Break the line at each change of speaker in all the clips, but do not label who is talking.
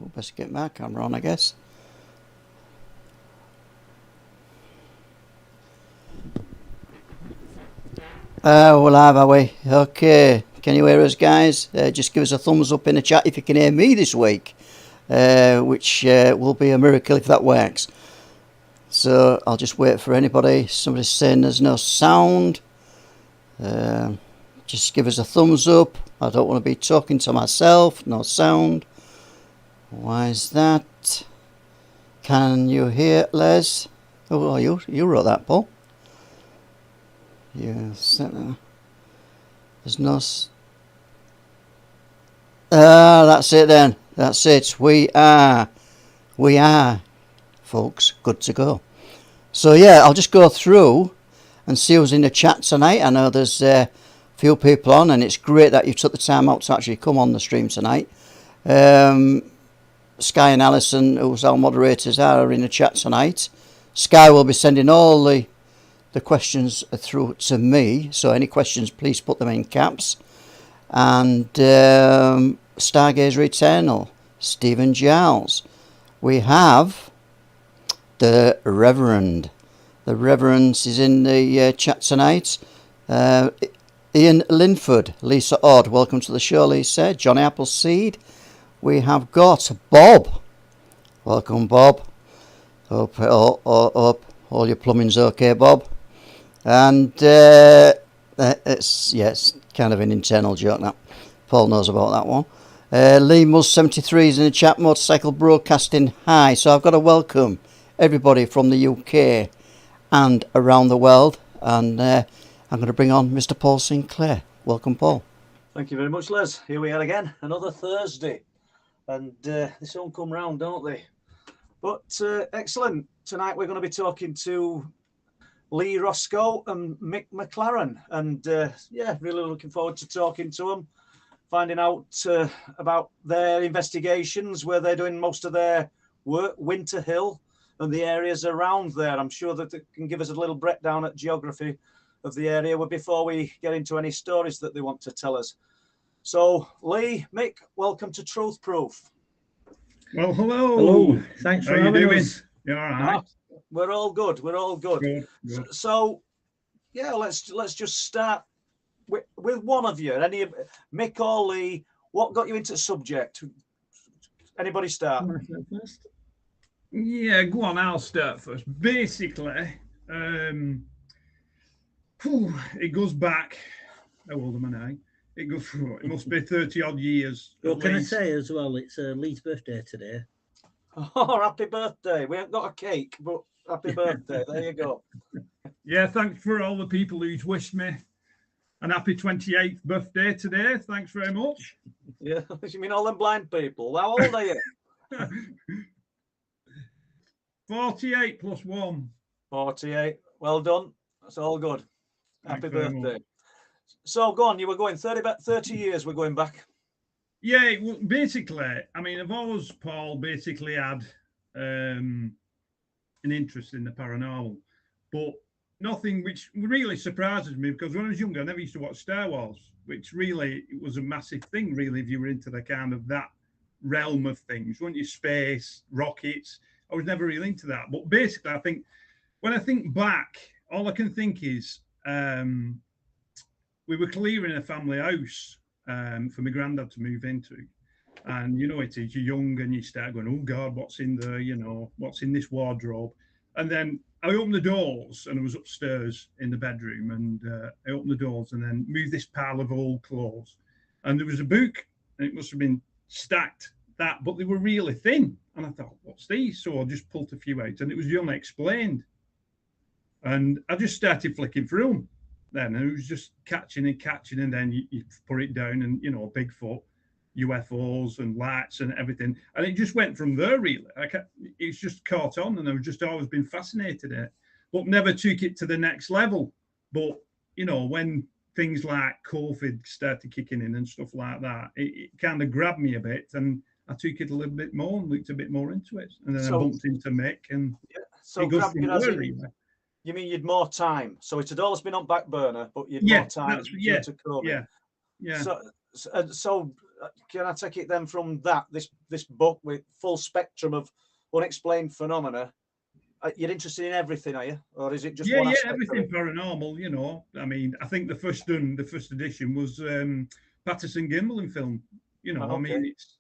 we'll best get my camera on, I guess. We're live, are we? Okay. Can you hear us, guys? Just give us a thumbs up in the chat if you can hear me this week, which will be a miracle if that works. So I'll just wait for anybody. Somebody's saying there's no sound. Just give us a thumbs up. I don't want to be talking to myself. No sound. Why is that? Can you hear, Les? Oh, you wrote that, Paul. Yes. There's no... that's it then. That's it. We are, folks, good to go. So yeah, I'll just go through and see who's in the chat tonight. I know there's a few people on, and it's great that you took the time out to actually come on the stream tonight. Sky and Alison, who's our moderators, are in the chat tonight. Sky will be sending all the questions through to me, so any questions, please put them in caps. And Stargazer Eternal, Stephen Giles. We have the Reverend. The Reverend is in the chat tonight. Ian Linford, Lisa Odd, welcome to the show, Lisa. Johnny Appleseed. We have got Bob. Welcome, Bob. Hope all your plumbing's okay, Bob. And it's kind of an internal joke now. Paul knows about that one. Lee Mus 73 is in the chat. Motorcycle Broadcasting, hi. So I've got to welcome everybody from the UK and around the world. And I'm going to bring on Mr. Paul Sinclair. Welcome, Paul.
Thank you very much, Les. Here we are again, another Thursday. And they soon come round, don't they? But excellent. Tonight we're going to be talking to Lee Roscoe and Mick McLaren. And yeah, really looking forward to talking to them, finding out about their investigations, where they're doing most of their work, Winter Hill and the areas around there. I'm sure that they can give us a little breakdown at geography of the area before we get into any stories that they want to tell us. So, Lee, Mick, welcome to Truth Proof.
Well, hello.
Hello. Thanks for having us.
You all right?
We're all good. We're all good.
Good.
So, yeah, let's just start with one of you. Any Mick or Lee? What got you into the subject? Anybody start?
Yeah, go on. I'll start first. Basically, it goes back. How old am I now? It must be 30 odd years.
Well, can I say as well, it's Lee's birthday today.
Oh, happy birthday. We haven't got a cake, but happy birthday. There you go.
Yeah, thanks for all the people who's wished me an happy 28th birthday today. Thanks very much.
Yeah, you mean all them blind people? How old are you?
48 plus 1.
48. Well done. That's all good. Happy birthday. So go on, you were going 30 years we're going back.
Yeah, well, basically, I mean, I've always, Paul, basically had an interest in the paranormal, but nothing which really surprises me, because when I was younger, I never used to watch Star Wars, which really it was a massive thing, really, if you were into the kind of that realm of things, weren't you? Space, rockets. I was never really into that. But basically, I think when I think back, all I can think is we were clearing a family house for my granddad to move into. And you know it is, you're young and you start going, oh God, what's in there, you know, what's in this wardrobe? And then I opened the doors, and I was upstairs in the bedroom, and I opened the doors and then moved this pile of old clothes. And there was a book, and it must have been stacked that, but they were really thin. And I thought, what's these? So I just pulled a few out, and it was the Unexplained. And I just started flicking through them. Then and it was just catching, and then you put it down, and you know, Bigfoot, UFOs and lights and everything, and it just went from there. Really, it's just caught on, and I've just always been fascinated in it, but never took it to the next level. But you know, when things like COVID started kicking in and stuff like that, it kind of grabbed me a bit, and I took it a little bit more and looked a bit more into it, and then I bumped into Mick, and
so
it goes from there, really.
You mean you'd more time? So it had always been on back burner, but you'd more time due to COVID.
Yeah.
So can I take it then from that this book with full spectrum of unexplained phenomena? You're interested in everything, are you, or is it just one aspect
everything
of it?
paranormal. You know, I mean, I think the first edition was Patterson Gimbalin film. You know,
Oh,
I mean,
okay.
it's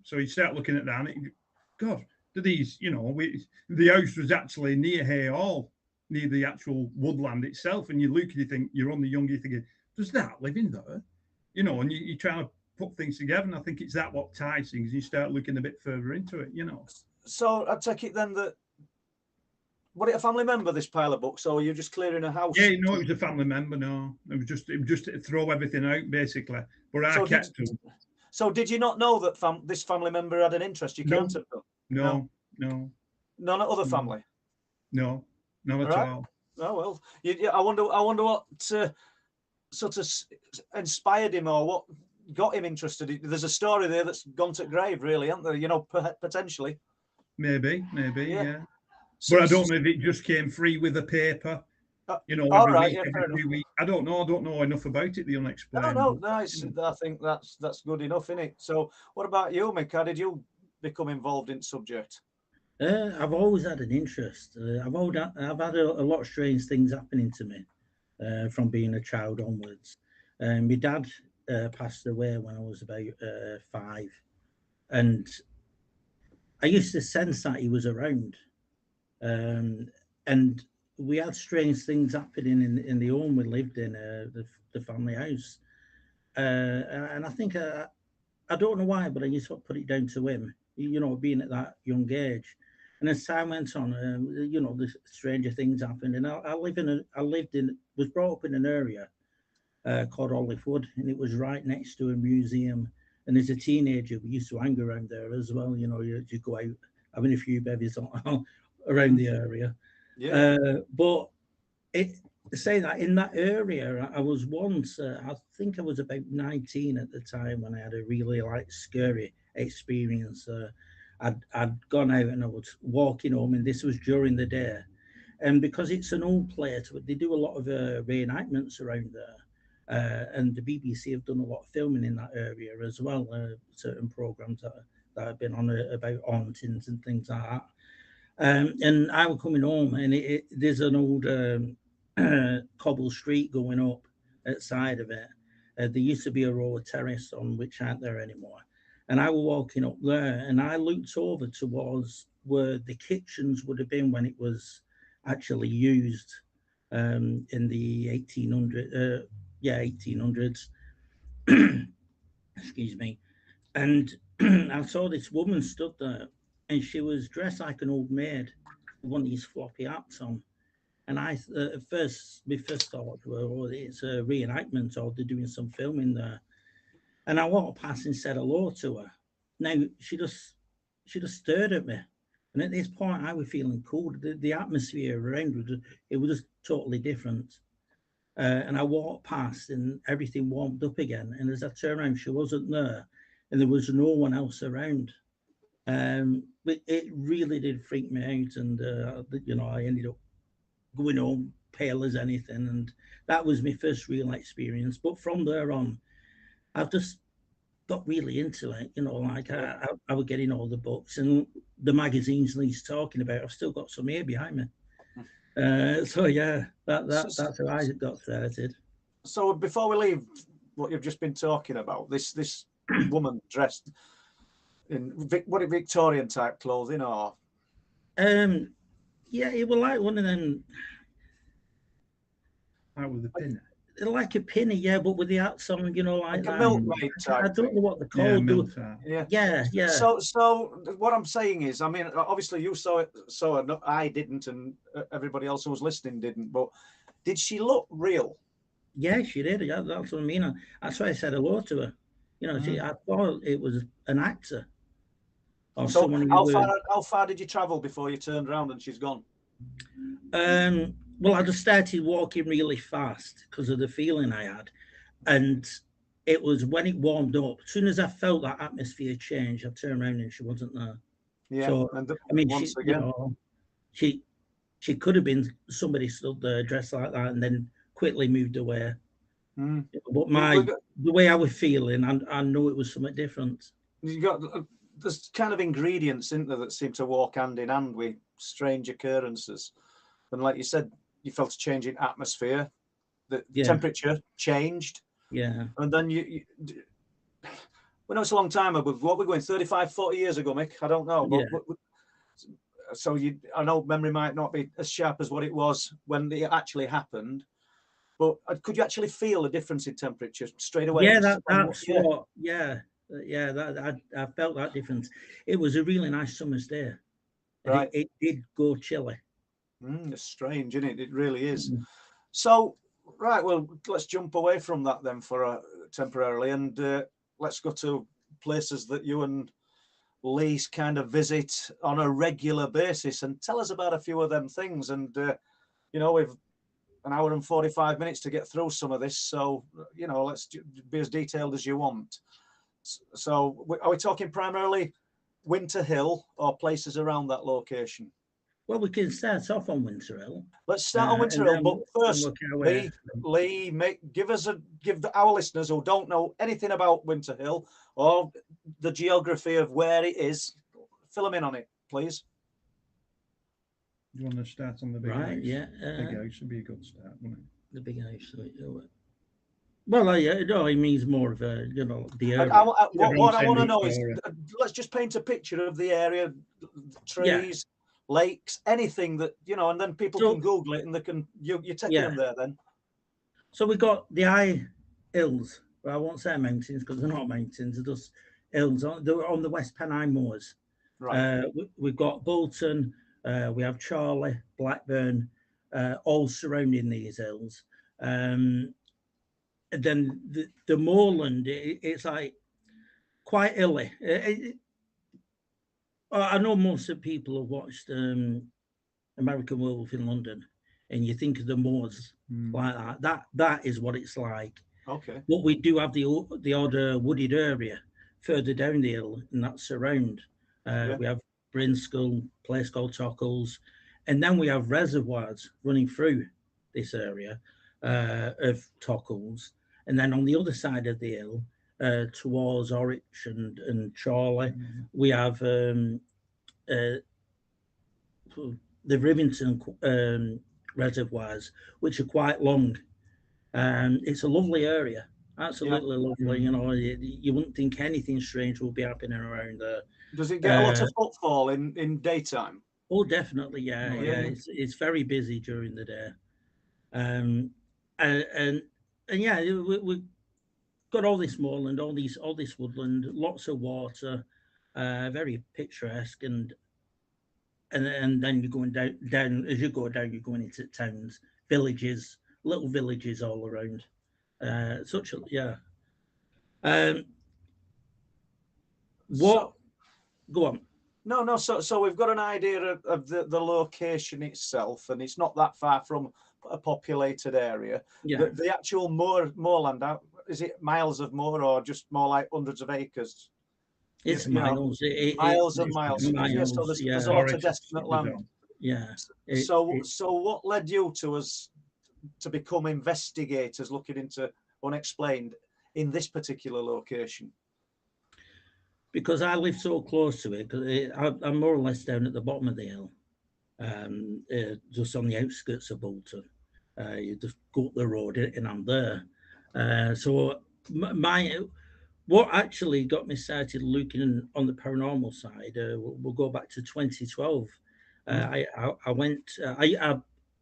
so you start looking at that, and God, do these? You know, the house was actually near Hay Hall, near the actual woodland itself, and you look and you think you're on the young, you're thinking, does that live in there? You know, and you try to put things together, and I think it's that what ties things. You start looking a bit further into it. You know.
So I take it then that. Was it a family member, this pile of books, or were you just clearing a house?
Yeah, no, it was a family member. No, it was just to throw everything out, basically. But I kept them.
So did you not know that this family member had an interest? You can't have done.
No.
None of other family.
No, not at all.
Oh well, I wonder what sort of inspired him or what got him interested. There's a story there that's gone to grave, really, isn't there? You know, potentially.
Maybe, yeah. But I don't know if it just came free with a paper, you know, every week, every 2 weeks. I don't know enough about it, the unexplained.
No, I think that's good enough, isn't it? So what about you, Mick? How did you become involved in the subject?
I've always had an interest. I've had a lot of strange things happening to me from being a child onwards. My dad passed away when I was about 5, and I used to sense that he was around. And we had strange things happening in the home we lived in, the family house. And I think I don't know why, but I used to put it down to him. You know, being at that young age. And as time went on, you know, the stranger things happened. And was brought up in an area called Olive Wood, and it was right next to a museum. And as a teenager, we used to hang around there as well. You know, you go out having a few bevies around the area.
Yeah.
But saying that in that area, I was once, I think I was about 19 at the time when I had a really scary experience. I'd gone out and I was walking home, and this was during the day. And because it's an old place, they do a lot of reenactments around there. And the BBC have done a lot of filming in that area as well, certain programs that have been on about hauntings and things like that. And I was coming home, and there's an old cobble street going up outside of it. There used to be a row of terrace on which aren't there anymore. And I was walking up there, and I looked over towards where the kitchens would have been when it was actually used in the 1800s. Excuse me. And I saw this woman stood there, and she was dressed like an old maid with one of these floppy hats on. And I at first, my first thought was, oh, it's a reenactment, or they're doing some filming there. And I walked past and said hello to her. Now she just stared at me, and at this point I was feeling cold. The atmosphere around it was just totally different. And I walked past, and everything warmed up again. And as I turned around, she wasn't there, and there was no one else around. But it really did freak me out, and you know, I ended up going home pale as anything, and that was my first real experience. But from there on, I've just got really into it. You know, like I was getting all the books and the magazines Lee's talking about. I've still got some here behind me. So yeah, that's how I got started.
So before we leave what you've just been talking about, this woman dressed in Victorian type clothing, or
yeah, it was like one of them.
Out with the pin.
Like a penny, yeah, but with the hats on, you know, like
a milkmaid type.
I don't know what they're called.
Yeah. So what I'm saying is, I mean, obviously you saw it, I didn't, and everybody else who was listening didn't. But did she look real?
Yeah, she did. Yeah, that's what I mean. That's why I said hello to her. You know, I thought it was an actor. Or
so
someone
how far did you travel before you turned around and she's gone?
Well, I just started walking really fast because of the feeling I had. And it was when it warmed up, as soon as I felt that atmosphere change, I turned around and she wasn't there.
Yeah.
So, I mean, she could have been somebody stood there dressed like that and then quickly moved away.
Mm.
But the way I was feeling, I know it was something different.
You got there's kind of ingredients, isn't there, that seem to walk hand in hand with strange occurrences. And like you said, you felt a change in atmosphere, the temperature changed.
Yeah.
And then we know it's a long time ago. What we're going 35, 40 years ago, Mick? I don't know. But so I know memory might not be as sharp as what it was when it actually happened. But could you actually feel a difference in temperature straight away?
Yeah, I felt that difference. It was a really nice summer's day.
Right.
It did go chilly.
It's strange, isn't it? It really is. So, right, well, let's jump away from that then for temporarily, and let's go to places that you and Lee kind of visit on a regular basis, and tell us about a few of them things. And we've an hour and 45 minutes to get through some of this, so let's be as detailed as you want. So, are we talking primarily Winter Hill or places around that location?
Well, we can start off on Winter Hill.
Let's start on Winter Hill, but first, Lee, give our listeners who don't know anything about Winter Hill or the geography of where it is, fill them in on it, please.
You want to start on the big house?
Yeah.
Big house would be a good start, wouldn't it?
The big house. Well, it means more of the area.
What I want to know is, let's just paint a picture of the area, trees, lakes, anything that, and then people can Google it and they can, you're taking them there then.
So we got the high hills. Well, I won't say mountains because they're not mountains, they're just hills. They're on the West Pennine Moors.
Right.
We've got Bolton, we have Charlie, Blackburn, all surrounding these hills. And then the moorland, it's like quite hilly. I know most of the people have watched American Werewolf in London, and you think of the moors like that. That is what it's like.
Okay.
But we do have the odd wooded area further down the hill, and that's around. We have Brinskull, a place called Tockles, and then we have reservoirs running through this area of Tockles. And then on the other side of the hill, towards Orwich and Chorley, we have the Rivington reservoirs, which are quite long. It's a lovely area, absolutely lovely. You wouldn't think anything strange will be happening around there.
Does it get a lot of footfall in daytime?
Oh, definitely, yeah. It's very busy during the day, and we got all this moorland, all this woodland, lots of water, very picturesque, and then you're going down as you go down, you're going into towns, villages, little villages all around. Go on.
No. So we've got an idea of the location itself, and it's not that far from a populated area.
Yeah.
The actual moorland, is it miles of moor or just more like hundreds of acres?
It's miles.
Miles and miles. So there's a lot of desolate land.
Yeah.
So what led you to become investigators looking into unexplained in this particular location?
Because I live so close to it, because I'm more or less down at the bottom of the hill, just on the outskirts of Bolton. You just go up the road and I'm there. So what actually got me started looking on the paranormal side, we'll go back to 2012. I went.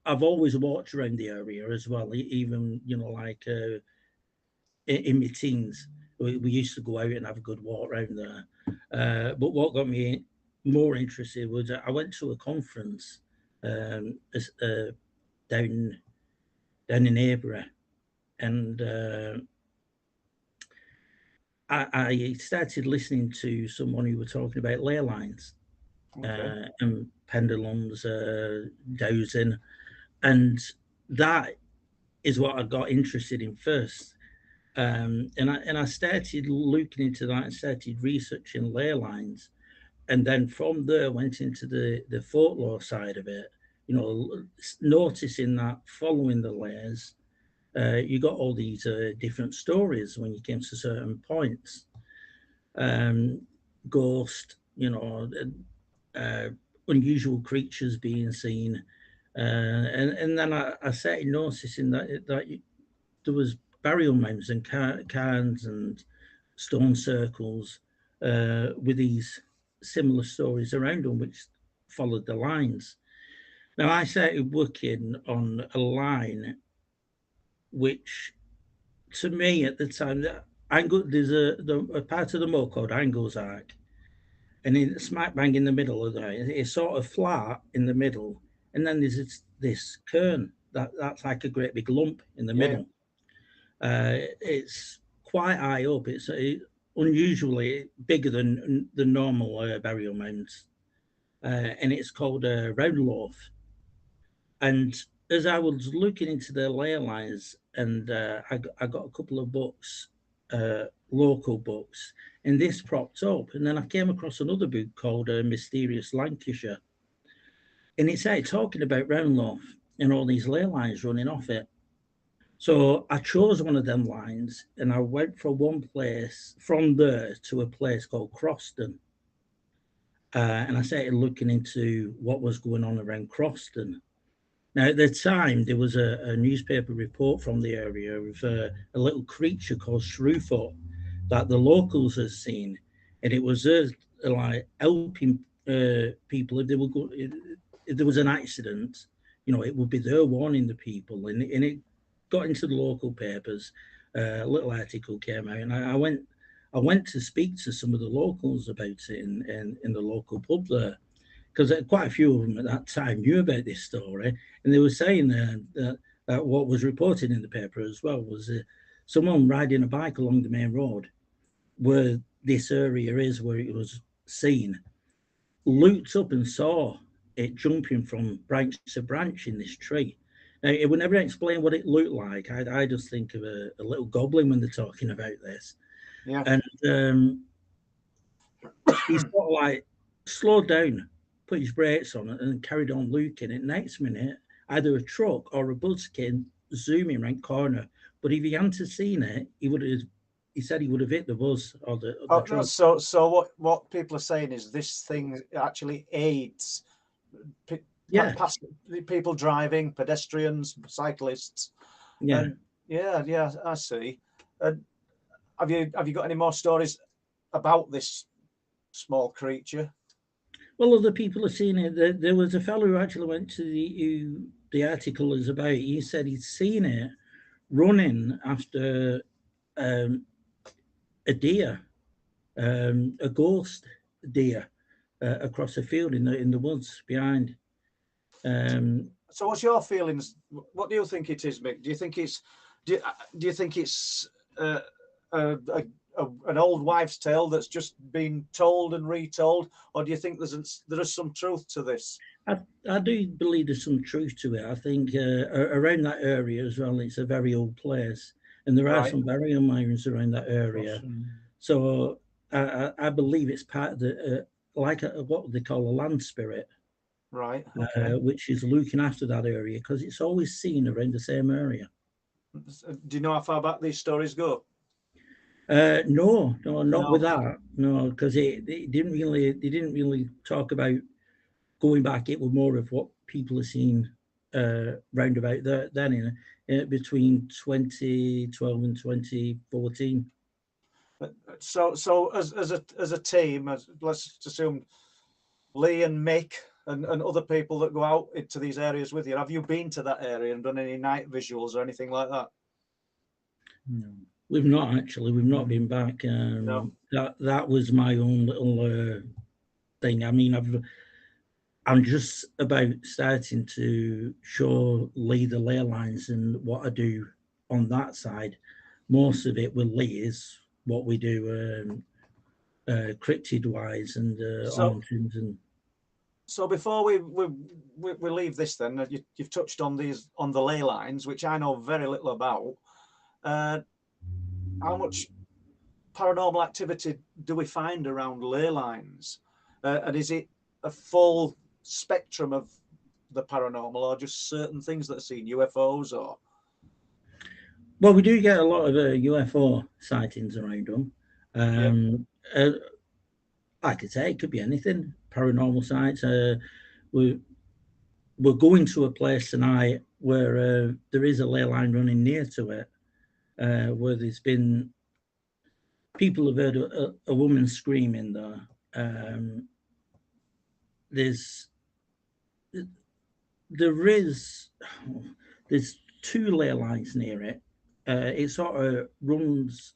I've always walked around the area as well, even in my teens. We used to go out and have a good walk around there. But what got me more interested was I went to a conference down in Avery, and I started listening to someone who were talking about ley lines and pendulums, dowsing, and that is what I got interested in first. And I started looking into that and started researching ley lines, and then from there went into the folklore side of it. Noticing that, following the layers, you got all these different stories when you came to certain points. Ghost, unusual creatures being seen, and then I started noticing that there was burial mounds and cairns and stone circles with these similar stories around them, which followed the lines. Now I started working on a line which, to me at the time, there's a part of the moor called Angle's Arc, and it's smack bang in the middle of there. It's sort of flat in the middle, and then there's this cairn that's like a great big lump in the middle. It's quite high up. It's unusually bigger than the normal burial mounds, and it's called Round Loaf. And as I was looking into the ley lines, and I got a couple of books, local books, and this propped up. And then I came across another book called Mysterious Lancashire. And it started talking about Round Loaf and all these ley lines running off it. So I chose one of them lines, and I went from one place, from there to a place called Croston. And I started looking into what was going on around Croston. Now, at the time, there was a newspaper report from the area of a little creature called Shrewfoot that the locals had seen, and it was like helping people if there was an accident. It would be there warning the people, and it got into the local papers. A little article came out, and I went to speak to some of the locals about it in the local pub there, because quite a few of them at that time knew about this story, and they were saying that what was reported in the paper as well was someone riding a bike along the main road where this area is, where it was seen, looked up and saw it jumping from branch to branch in this tree. Now, it would never explain what it looked like. I just think of a little goblin when they're talking about this.
Yeah.
And he sort of like slowed down, put his brakes on it, and carried on looking. And next minute, either a truck or a bus came zooming around the corner. But if he hadn't seen it, he said he would have hit the bus or the truck.
So what people are saying is this thing actually aids people driving, pedestrians, cyclists.
Yeah.
Yeah, I see. Have you got any more stories about this small creature?
Well, other people have seen it. There was a fellow who actually went to the article is about. He said he'd seen it running after a deer, a ghost deer, across a field in the woods behind.
So, what's your feelings? What do you think it is, Mick? Do you think it's an old wives' tale that's just been told and retold, or do you think there is some truth to this?
I do believe there's some truth to it. I think around that area as well, it's a very old place, and there are some burial mounds around that area. So I believe it's part of the what they call a land spirit,
right? Okay.
Which is looking after that area because it's always seen around the same area.
Do you know how far back these stories go?
No, not with that. No, because they didn't really talk about going back. It was more of what people have seen round about then in between 2012 and 2014.
So as a team, let's assume Lee and Mick and other people that go out into these areas with you, have you been to that area and done any night visuals or anything like that?
No, we've not actually. We've not been back.
No.
That was my own little thing. I mean, I'm just about starting to show Lee the ley lines and what I do on that side. Most of it with Lee is what we do cryptid wise and hauntings and.
So before we leave this, then you've touched on the ley lines, which I know very little about. How much paranormal activity do we find around ley lines, and is it a full spectrum of the paranormal, or just certain things that are seen, UFOs or?
Well, we do get a lot of UFO sightings around them. Like I say, it could be anything. Paranormal sites. We're going to a place tonight where there is a ley line running near to it, where there's been people have heard a woman screaming there. There's 2 ley lines near it. It sort of runs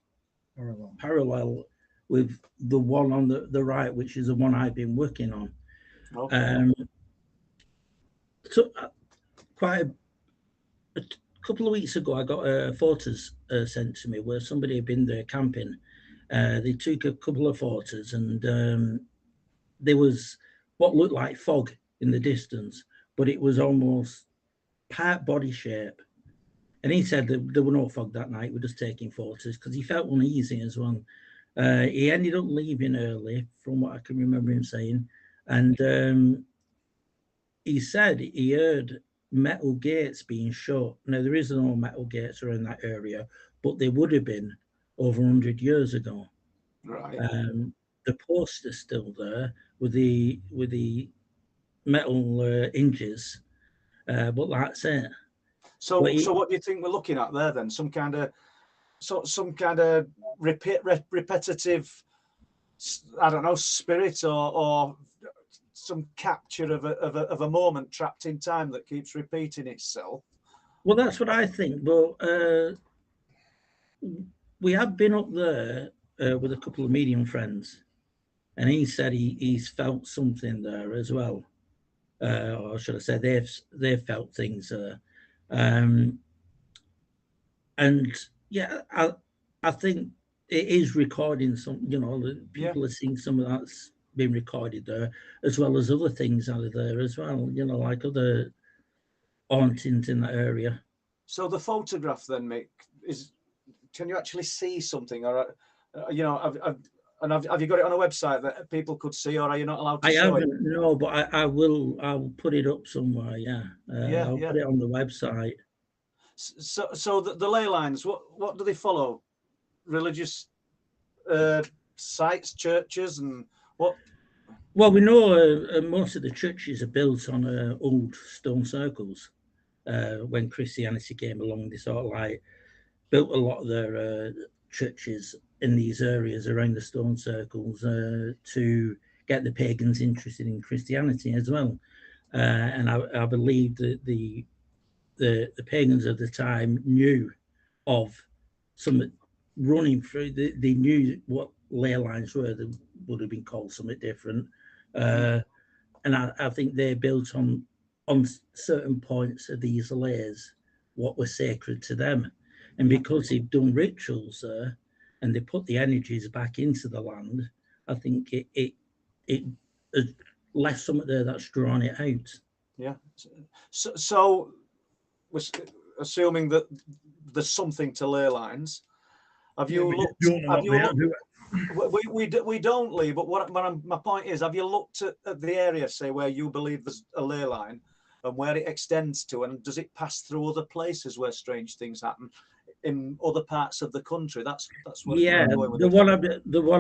parallel with the one on the right, which is the one I've been working on.
Okay.
So quite a couple of weeks ago, I got photos sent to me where somebody had been there camping. They took a couple of photos, and there was what looked like fog in the distance, but it was almost part body shape. And he said that there were no fog that night. We're just taking photos because he felt uneasy as well. He ended up leaving early, from what I can remember him saying. And he said he heard metal gates being shut. Now, there is no metal gates around that area, but they would have been over 100 years ago.
Right.
The post is still there with the metal hinges, but that's it.
So what do you think we're looking at there then? Some kind of repetitive, I don't know, spirit or some capture of a moment trapped in time that keeps repeating itself.
Well, that's what I think. But we have been up there with a couple of medium friends, and he said he's felt something there as well, or should I say they've felt things there. And yeah, I think it is recording some. People are seeing some of that's been recorded there, as well as other things out of there as well. Like other hauntings in that area.
So the photograph then, Mick, can you actually see something, or have you got it on a website that people could see, or are you not allowed to show it?
No, but I will. I'll put it up somewhere. Yeah, I'll put it on the website.
So the ley lines, what do they follow? Religious sites, churches, and what?
Well, we know most of the churches are built on old stone circles. When Christianity came along, they sort of like built a lot of their churches in these areas around the stone circles to get the pagans interested in Christianity as well. And I believe that the pagans of the time knew of some running through. They knew what ley lines were. That would have been called something different. And I think they built on certain points of these layers what was sacred to them. And because they've done rituals there and they put the energies back into the land, I think it has left something there that's drawn it out.
Yeah. So we're assuming that there's something to ley lines. Have you looked? We don't, Lee. But my point is, have you looked at the area, say, where you believe there's a ley line, and where it extends to, and does it pass through other places where strange things happen in other parts of the country? That's what.
Yeah, the one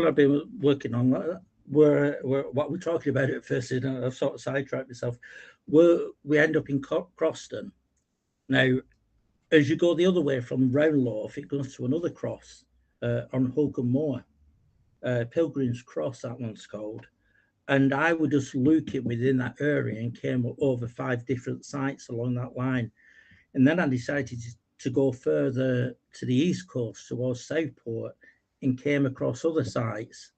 I've been working on. Where what we're talking about at first, and I've sort of sidetracked myself. We end up in Croston. Now, as you go the other way from Roundloaf, it goes to another cross on Holcombe Moor, Pilgrim's Cross, that one's called. And I was just looking within that area and came up over 5 different sites along that line. And then I decided to go further to the east coast towards Southport and came across other sites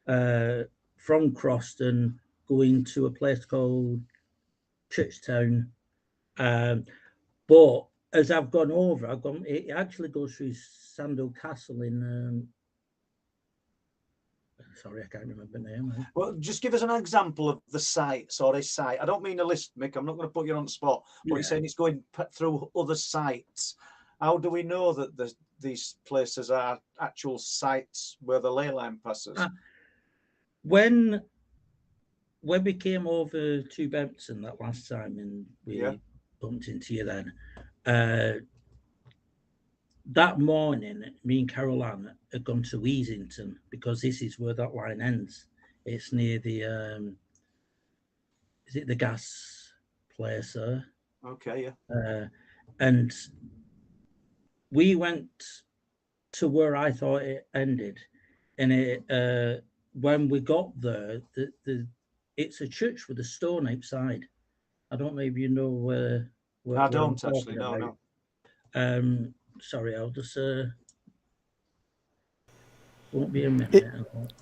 from Croston going to a place called Churchtown. But as I've gone over, it actually goes through Sandal Castle in sorry, I can't remember the name.
Well, just give us an example of the sites or a site. I don't mean a list, Mick. I'm not going to put you on the spot. But you're saying it's going through other sites. How do we know that these places are actual sites where the ley line passes?
When we came over to Bempton that last time and we bumped into you then, that morning, me and Caroline had gone to Easington because this is where that line ends. It's near the is it the gas place there?
Okay, yeah.
And we went to where I thought it ended, and it when we got there, it's a church with a stone outside. I don't know if you know where
I don't actually. No.
Sorry, I'll just won't be a minute.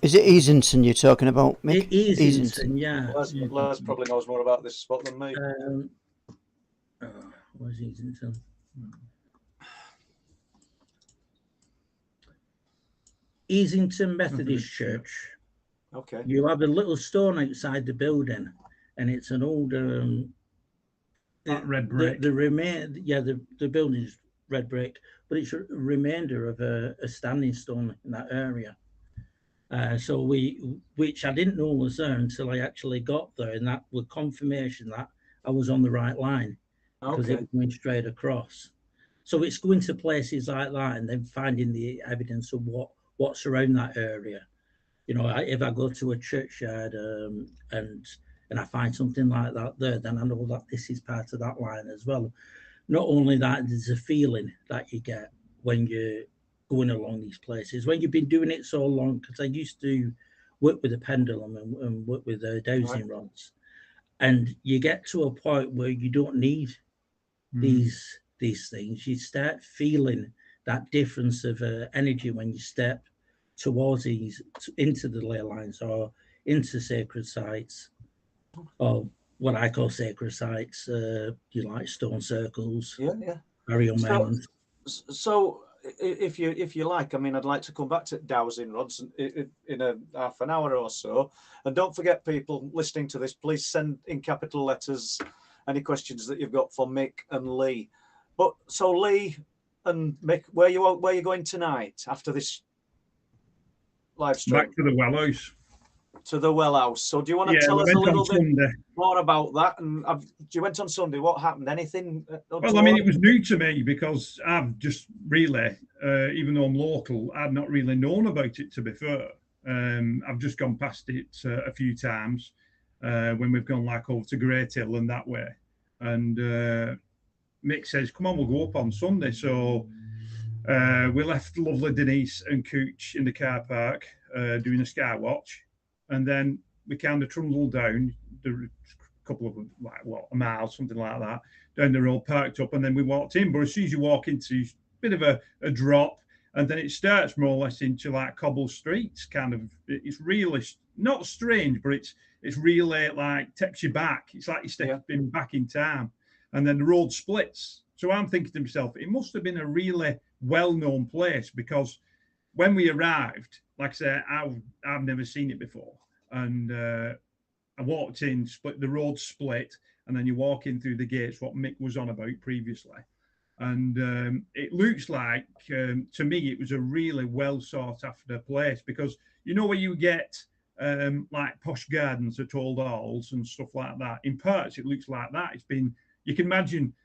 Is it Easington you're talking about, Mick?
Easington, yeah.
Les probably knows more about this spot than me.
Where's Easington? Easington Methodist Church.
Okay.
You have a little stone outside the building, and it's an old
red brick.
The building's red brick, but it's a remainder of a standing stone in that area. So which I didn't know was there until I actually got there, and that was confirmation that I was on the right line because it was going straight across. So it's going to places like that and then finding the evidence of what's around that area. You know, if I go to a churchyard and I find something like that there, then I know that this is part of that line as well. Not only that, there's a feeling that you get when you're going along these places. When you've been doing it so long, because I used to work with a pendulum and work with dowsing rods, and you get to a point where you don't need these things. You start feeling that difference of energy when you step towards these, into the ley lines or into sacred sites, or what I call sacred sites. You like stone circles, burial mounds.
So if you like, I mean, I'd like to come back to dowsing rods in a half an hour or so. And don't forget, people listening to this, please send in capital letters any questions that you've got for Mick and Lee. But so Lee and Mick, where you going tonight after this live stream?
Back to the well house.
To the well house. So do you want to tell us a little bit more about that? And you went on Sunday. What happened? Anything?
Well, I mean, it was new to me because I've just really, even though I'm local, I've not really known about it, to be fair. I've just gone past it a few times when we've gone like over to Great Hill and that way. And Mick says, come on, we'll go up on Sunday. So we left lovely Denise and Cooch in the car park doing a sky watch. And then we kind of trundled down the couple of, a mile, something like that, down the road, parked up, and then we walked in. But as soon as you walk into a bit of a drop, and then it starts more or less into like cobble streets, kind of, it's really not strange, but it's really like takes you back. It's like you're stepping back in time. And then the road splits. So I'm thinking to myself, it must have been a really well-known place, because when we arrived, like I said, I've never seen it before. And I walked in, the road split, and then you walk in through the gates, what Mick was on about previously. And it looks like, to me, it was a really well sought after place, because you know where you get like posh gardens at Old Halls and stuff like that. In parts, it looks like that. It's been, you can imagine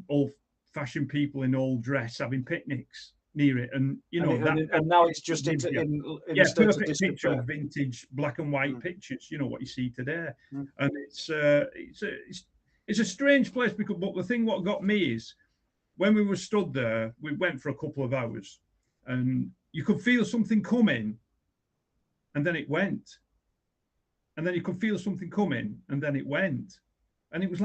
old-fashioned people in old dress having picnics near it, and you know
and now it's just in
perfect picture of vintage black and white pictures. You know what you see today, and it's a strange place, because but the thing what got me is when we were stood there, we went for a couple of hours, and you could feel something coming, and then it went, and then you could feel something coming, and then it went, and it was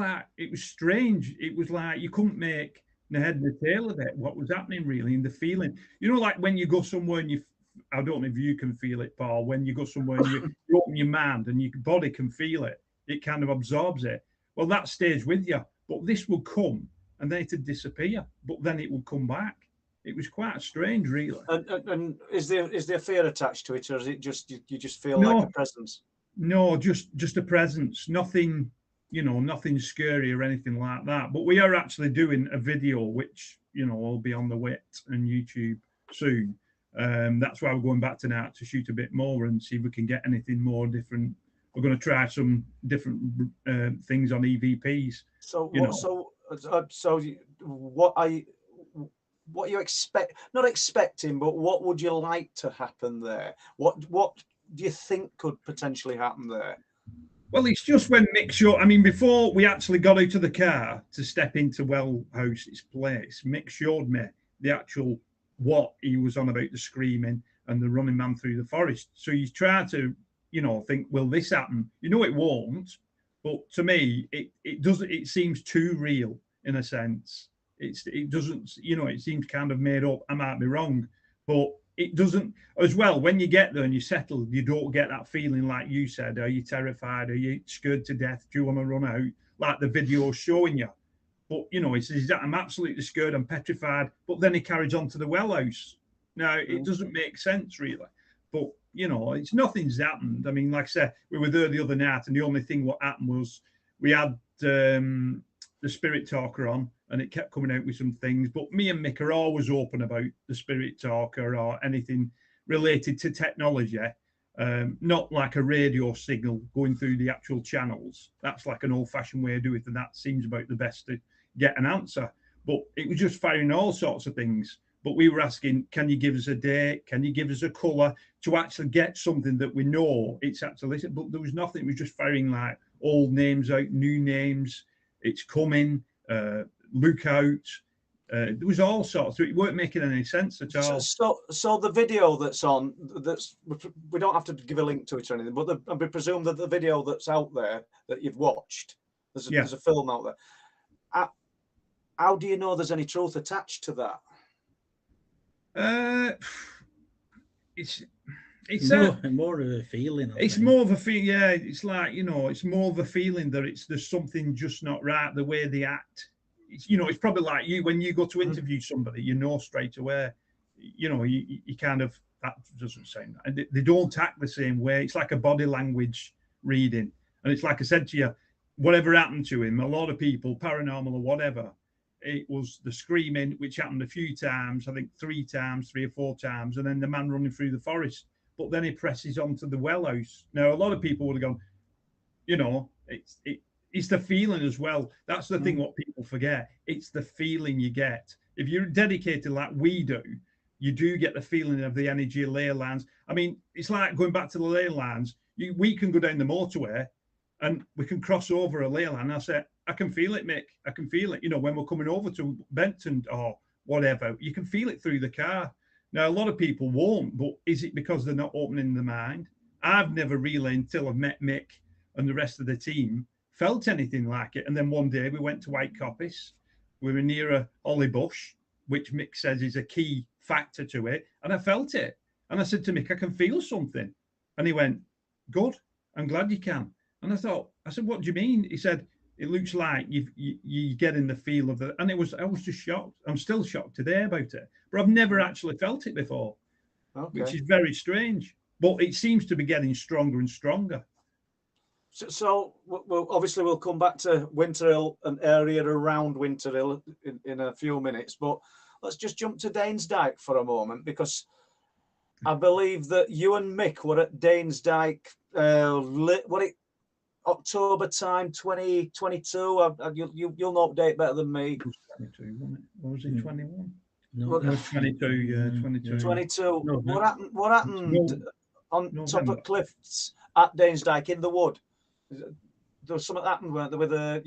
strange. It was like you couldn't make the head and the tail of it, what was happening really, in the feeling. You know, like when you go somewhere and I don't know if you can feel it, Paul, when you go somewhere and you open your mind and your body can feel it, it kind of absorbs it. Well, that stays with you, but this would come and then it'd disappear, but then it would come back. It was quite strange, really.
And is there fear attached to it, or is it just you just feel like a presence?
No, just a presence. Nothing, you know, nothing scary or anything like that. But we are actually doing a video, which, you know, will be on the W.H.I.T and YouTube soon. That's why we're going back tonight to shoot a bit more and see if we can get anything more different. We're going to try some different things on EVPs.
So what are you? what you not expecting, but what would you like to happen there? What do you think could potentially happen there?
Well, it's just when Mick showed, I mean, before we actually got out of the car to step into House's place, Mick showed me the actual what he was on about, the screaming and the running man through the forest. So you try to, think, will this happen? It won't. But to me, it doesn't. It seems too real in a sense. It doesn't. It seems kind of made up. I might be wrong, but it doesn't. As well, when you get there and you settle, you don't get that feeling like you said. Are you terrified? Are you scared to death? Do you want to run out? Like the video's showing you. But he says, I'm absolutely scared. I'm petrified. But then he carries on to the well house. Now it doesn't make sense really. But it's nothing's happened. I mean, like I said, we were there the other night, and the only thing what happened was we had the spirit talker on, and it kept coming out with some things. But me and Mick are always open about the spirit talker or anything related to technology. Not like a radio signal going through the actual channels. That's like an old-fashioned way of doing it, and that seems about the best to get an answer. But it was just firing all sorts of things. But we were asking, can you give us a date? Can you give us a colour to actually get something that we know it's actually? But there was nothing. It was just firing like old names out, new names. It's coming. Look out. There was all sorts. It weren't making any sense at all.
So the video that's on, we don't have to give a link to it or anything, but I presume that the video that's out there that you've watched, there's a film out there. How do you know there's any truth attached to that?
It's
more of a feeling.
It's more of a feeling. Yeah, it's like it's more of a feeling that there's something just not right the way they act. It's probably like you when you go to interview somebody, straight away. You kind of, that doesn't sound. They don't act the same way. It's like a body language reading, and it's like I said to you, whatever happened to him, a lot of people, paranormal or whatever. It was the screaming, which happened a few times, I think 3 or 4 times, and then the man running through the forest. But then he presses on to the well house. Now, a lot of people would have gone, it's the feeling as well. That's the thing what people forget. It's the feeling you get. If you're dedicated like we do, you do get the feeling of the energy of ley lines. I mean, it's like going back to the ley lines. We can go down the motorway and we can cross over a ley line. I say, I can feel it, Mick. I can feel it. When we're coming over to Benton or whatever, you can feel it through the car. Now, a lot of people won't, but is it because they're not opening the mind? I've never really, until I've met Mick and the rest of the team, felt anything like it. And then one day we went to White Coppice. We were near a holly bush, which Mick says is a key factor to it. And I felt it. And I said to Mick, I can feel something. And he went, good. I'm glad you can. And I said, what do you mean? He said, it looks like you getting the feel of it. And I was just shocked. I'm still shocked today about it. But I've never actually felt it before, which is very strange. But it seems to be getting stronger and stronger.
So we'll come back to Winterhill and area around Winterhill in a few minutes. But let's just jump to Dyke for a moment, because I believe that you and Mick were at Dyke, October time 2022. You'll know date better than me.
It was 22, wasn't it? Or was it 21?
No,
it was 22. Yeah, 22.
22.
No,
what happened on top of cliffs at Dyke in the wood? There was something that happened, weren't there, with a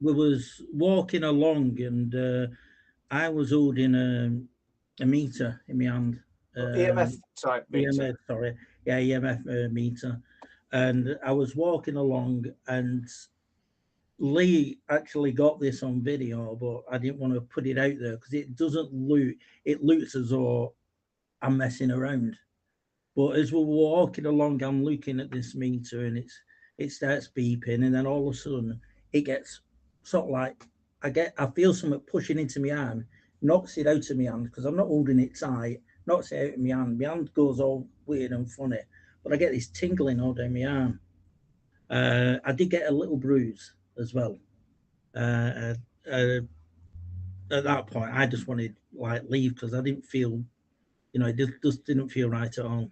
we was walking along, and I was holding a meter in my hand.
EMF type meter.
EMF, sorry. Yeah, EMF meter. And I was walking along, and Lee actually got this on video, but I didn't want to put it out there because it doesn't look, it looks as though I'm messing around. But as we're walking along, I'm looking at this meter, and it starts beeping, and then all of a sudden it gets sort of like, I feel something pushing into my arm, knocks it out of my hand because I'm not holding it tight, knocks it out of my hand. My hand goes all weird and funny, but I get this tingling all down my arm. I did get a little bruise as well. At that point, I just wanted to leave because I didn't feel, it just didn't feel right at all.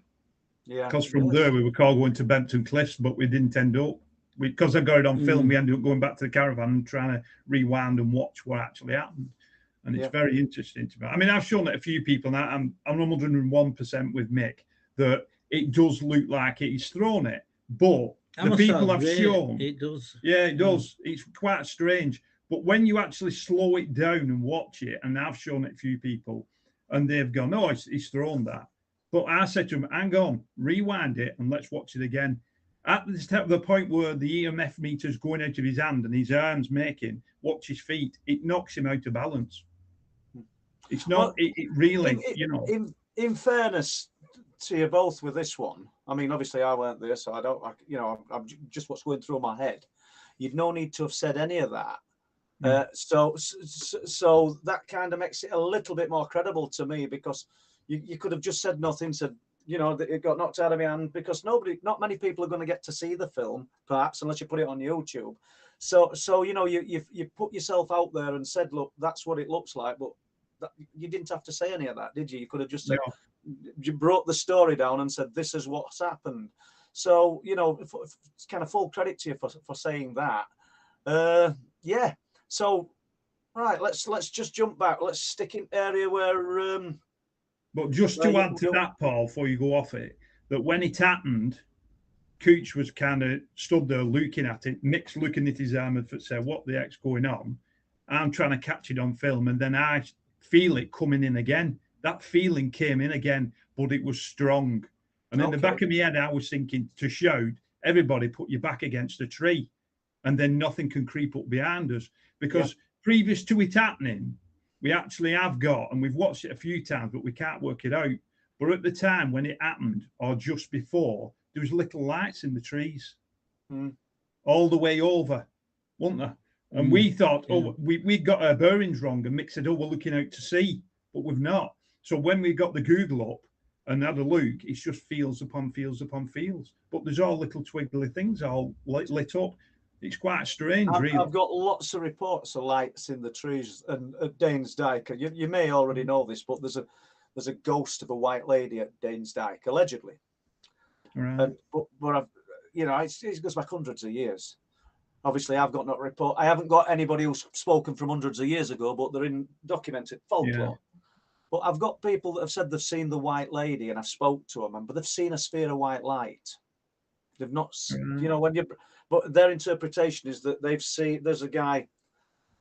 Yeah.
Because from there we were called going to Benton Cliffs, but we didn't end up. Because I got it on film, we ended up going back to the caravan and trying to rewind and watch what actually happened. and it's very interesting to me. I mean, I've shown it a few people now. I'm 101% with Mick that it does look like he's thrown it, but the people I've shown,
it does.
Yeah, it does. It's quite strange. But when you actually slow it down and watch it, and I've shown it a few people, and they've gone, "No, he's thrown that." But I said to him, "Hang on, rewind it and let's watch it again." At the point where the EMF meter's going out of his hand and his arms making, watch his feet, it knocks him out of balance. It's not, well, it really,
In fairness to you both with this one, I mean, obviously I weren't there, so I'm just what's going through my head. You'd no need to have said any of that. So that kind of makes it a little bit more credible to me, because you could have just said nothing, said, that it got knocked out of my hand, because not many people are going to get to see the film, perhaps, unless you put it on YouTube. So you put yourself out there and said, look, that's what it looks like, but you didn't have to say any of that, did you? You could have just said, you broke the story down and said, this is what's happened. So, it's kind of full credit to you for saying that. Yeah. So, right, let's just jump back. Let's stick in area where...
but just to add to that, Paul, before you go off it, that when it happened, Cooch was kind of stood there looking at it. Mick's looking at his arm and said, what the heck's going on? I'm trying to catch it on film, and then I feel it coming in again. That feeling came in again, but it was strong. And in the back of my head, I was thinking to shout, everybody put your back against a tree, and then nothing can creep up behind us. Because previous to it happening, we actually have got, and we've watched it a few times, but we can't work it out. But at the time when it happened, or just before, there was little lights in the trees all the way over, weren't there? And we thought, we got our bearings wrong, and Mick said, we're looking out to sea, but we've not. So when we got the Google up and had a look, it's just fields upon fields upon fields. But there's all little twiggly things all lit up. It's quite strange, really.
I've got lots of reports of lights in the trees and at Danes Dyke. You may already know this, but there's a ghost of a white lady at Danes Dyke, allegedly.
Right.
But it goes back hundreds of years. Obviously, I've got not report. I haven't got anybody who's spoken from hundreds of years ago, but they're in documented folklore. Yeah. But I've got people that have said they've seen the white lady, and I've spoke to them, but they've seen a sphere of white light. They've not, but their interpretation is that they've seen. There's a guy,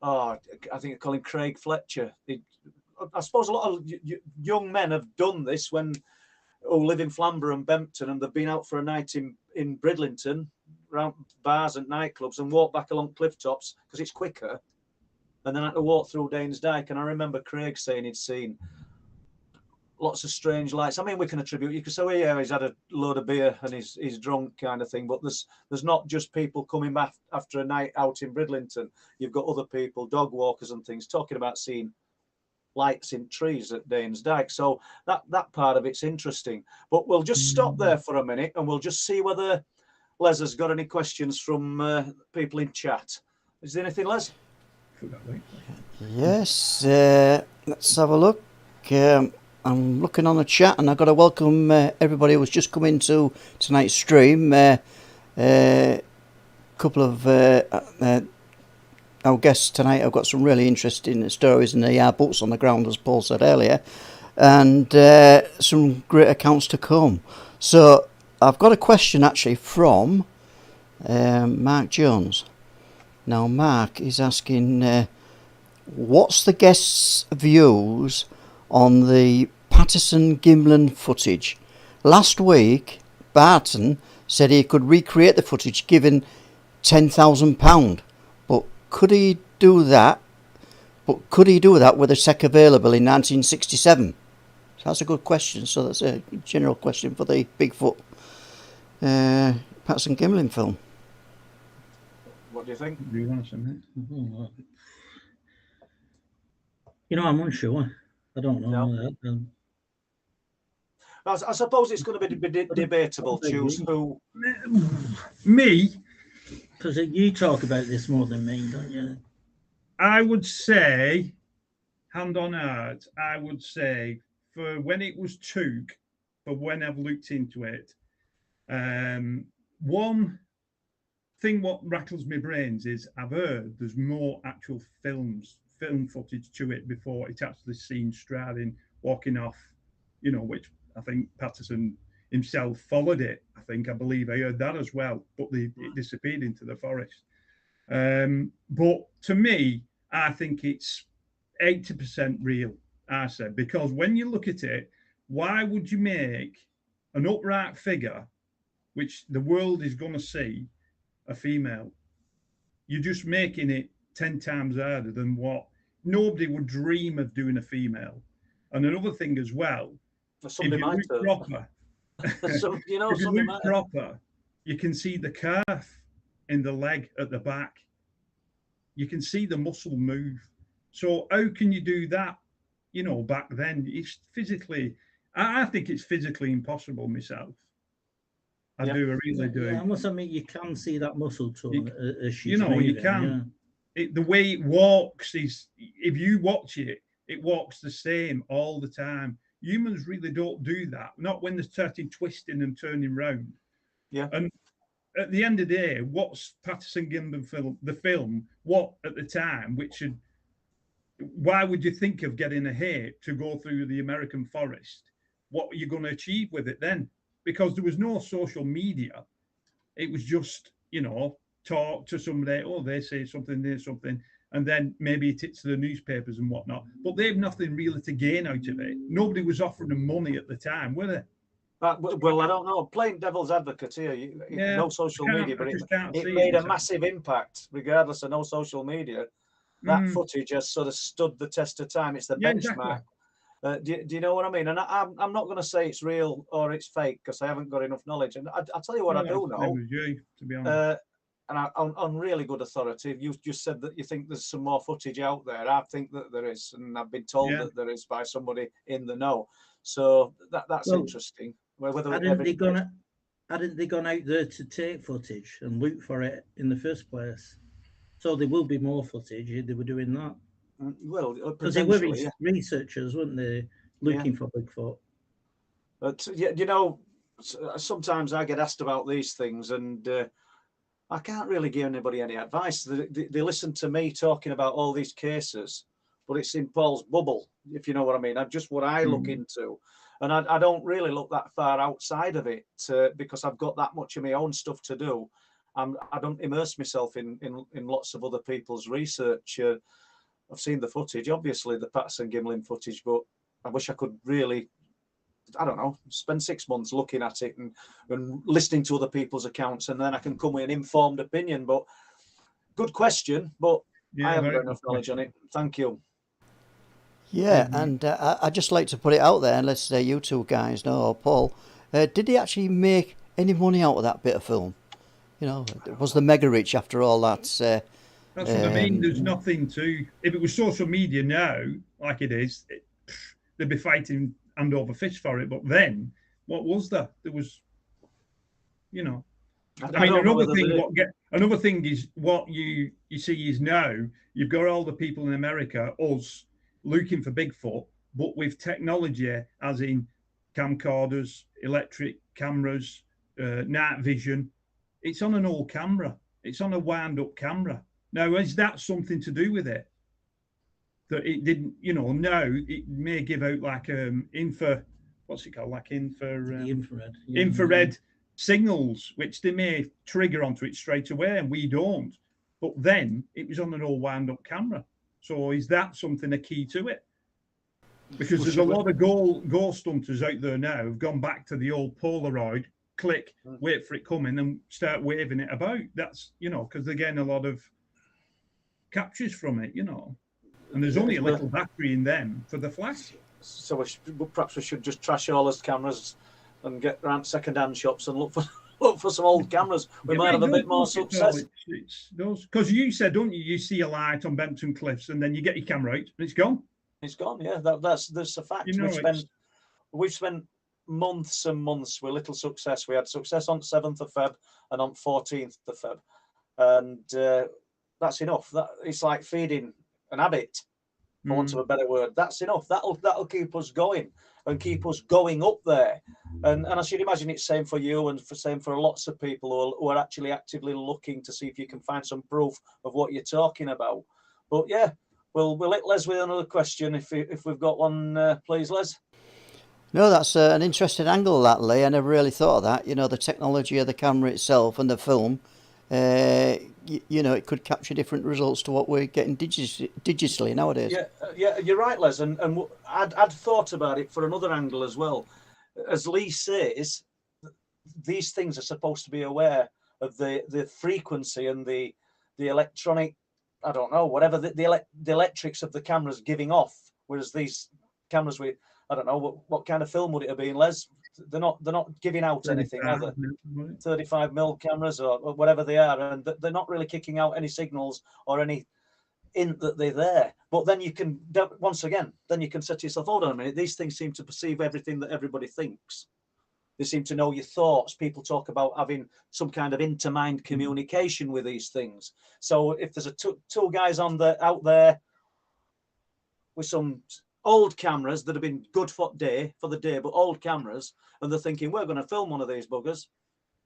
I think I call him Craig Fletcher. I suppose a lot of young men have done this who live in Flamborough and Bempton, and they've been out for a night in Bridlington, around bars and nightclubs, and walk back along cliff tops because it's quicker, and then had to walk through Danes Dyke. And I remember Craig saying he'd seen lots of strange lights. I mean, we can attribute, you could say, he's had a load of beer and he's drunk kind of thing, but there's not just people coming back after a night out in Bridlington. You've got other people, dog walkers and things, talking about seeing lights in trees at Danes Dyke. So that part of it's interesting. But we'll just stop there for a minute and we'll just see whether Les has got any questions from people in chat. Is there anything, Les?
Yes, let's have a look. I'm looking on the chat, and I've got to welcome everybody who's just come into tonight's stream. Couple of our guests tonight have got some really interesting stories, and they are boots on the ground, as Paul said earlier, and some great accounts to come. So I've got a question actually from Mark Jones. Now, Mark is asking, what's the guest's views on the Patterson-Gimlin footage? Last week, Barton said he could recreate the footage given £10,000, but could he do that? But could he do that with a tech available in 1967? So that's a good question. So that's a general question for the Bigfoot Patterson-Gimlin film.
What do you think?
Do you want to say that?
I'm unsure. I don't know.
No. I suppose it's going to be debatable. Choose who.
Me?
Because you talk about this more than me, don't you?
I would say, hand on heart, I would say for when it was took, for when I've looked into it, one thing what rattles my brains is I've heard there's more actual films film footage to it before it actually seen Stradin walking off, which I think Patterson himself followed it. I believe I heard that as well, but it disappeared into the forest. But to me, I think it's 80% real, I said, because when you look at it, why would you make an upright figure, which the world is going to see, a female? You're just making it 10 times harder than what nobody would dream of doing a female. And another thing as well, if you look proper, if you look proper, you can see the calf in the leg at the back. You can see the muscle move. So how can you do that? Back then, it's physically. I think it's physically impossible myself. I really do.
Yeah, I must admit, you can see that muscle tone as she's
moving. You can. The way it walks is, if you watch it, it walks the same all the time. Humans really don't do that. Not when they're starting twisting and turning round.
Yeah.
And at the end of the day, what's Patterson Gimlin film? What at the time, why would you think of getting a hare to go through the American forest? What are you going to achieve with it then? Because there was no social media. It was just, talk to somebody. Oh, they say something, there's something. And then maybe it hits the newspapers and whatnot. But they have nothing really to gain out of it. Nobody was offering them money at the time, were they?
Well, I don't know. Playing devil's advocate here, no social media, but it made a massive impact, regardless of no social media. That footage has sort of stood the test of time. It's the benchmark. Exactly. Do you know what I mean? And I'm not going to say it's real or it's fake because I haven't got enough knowledge. And I'll tell you what I do know.
To be honest.
And on really good authority, you just said that you think there's some more footage out there. I think that there is, and I've been told that there is by somebody in the know. So that's interesting.
Hadn't they gone out there to take footage and look for it in the first place? So there will be more footage. They were doing that.
Well,
because they were researchers, weren't they, looking for Bigfoot?
But sometimes I get asked about these things, and I can't really give anybody any advice. They listen to me talking about all these cases, but it's in Paul's bubble, if you know what I mean. Just what I look into. And I don't really look that far outside of it because I've got that much of my own stuff to do. I don't immerse myself in lots of other people's research. I've seen the footage, obviously, the Patterson Gimlin footage, but I wish I could really, I don't know, spend 6 months looking at it and listening to other people's accounts, and then I can come with an informed opinion. But good question, but I haven't got enough knowledge on it. Thank you.
Yeah, and I'd just like to put it out there, and let's say you two guys know, or Paul, did he actually make any money out of that bit of film? Was the mega rich after all that?
That's what I mean. There's nothing to. If it was social media now, like it is, they'd be fighting hand over fist for it. But then, what was there? There was, another thing is what you see is now you've got all the people in America, us, looking for Bigfoot, but with technology, as in camcorders, electric cameras, night vision. It's on an old camera. It's on a wound-up camera. Now, is that something to do with it? That it didn't, now it may give out like what's it called? Like
infrared.
Infrared signals, which they may trigger onto it straight away, and we don't. But then it was on an all wound-up camera. So is that something a key to it? Because there's a lot of ghost hunters out there now who've gone back to the old Polaroid, click, wait for it coming, and start waving it about. That's, because they're getting a lot of captures from it, and there's only a little battery in them for the flash.
So perhaps we should just trash all those cameras and get around second-hand shops and look for some old cameras. We might have a bit more success.
Because you said, don't you? You see a light on Bempton Cliffs, and then you get your camera out, and it's gone.
It's gone. Yeah, that's a fact. We've spent months and months with little success. We had success on 7th of Feb and on 14th of Feb, and that's enough. It's like feeding an habit, for want of a better word. That's enough. That'll keep us going and keep us going up there. And I should imagine it's same for you and same for lots of people who are actually actively looking to see if you can find some proof of what you're talking about. But we'll hit Les with another question if we've got one, please, Les.
No, that's an interesting angle, that, Lee. I never really thought of that. You know, the technology of the camera itself and the film, you know, it could capture different results to what we're getting digitally nowadays.
Yeah, you're right, Les. And I'd thought about it for another angle as well. As Lee says, these things are supposed to be aware of the frequency and the electronic, I don't know, whatever the electrics of the cameras giving off. Whereas these cameras, I don't know what kind of film would it have been, Les? They're not giving out anything, are they? 35mm cameras or whatever they are, and they're not really kicking out any signals or any hint that they're there. But then you can, once again, then you can say to yourself, hold on a minute, these things seem to perceive everything that everybody thinks. They seem to know your thoughts. People talk about having some kind of intermind communication with these things. So if there's two guys out there with some old cameras that have been good for the day, but old cameras, and they're thinking, we're going to film one of these buggers,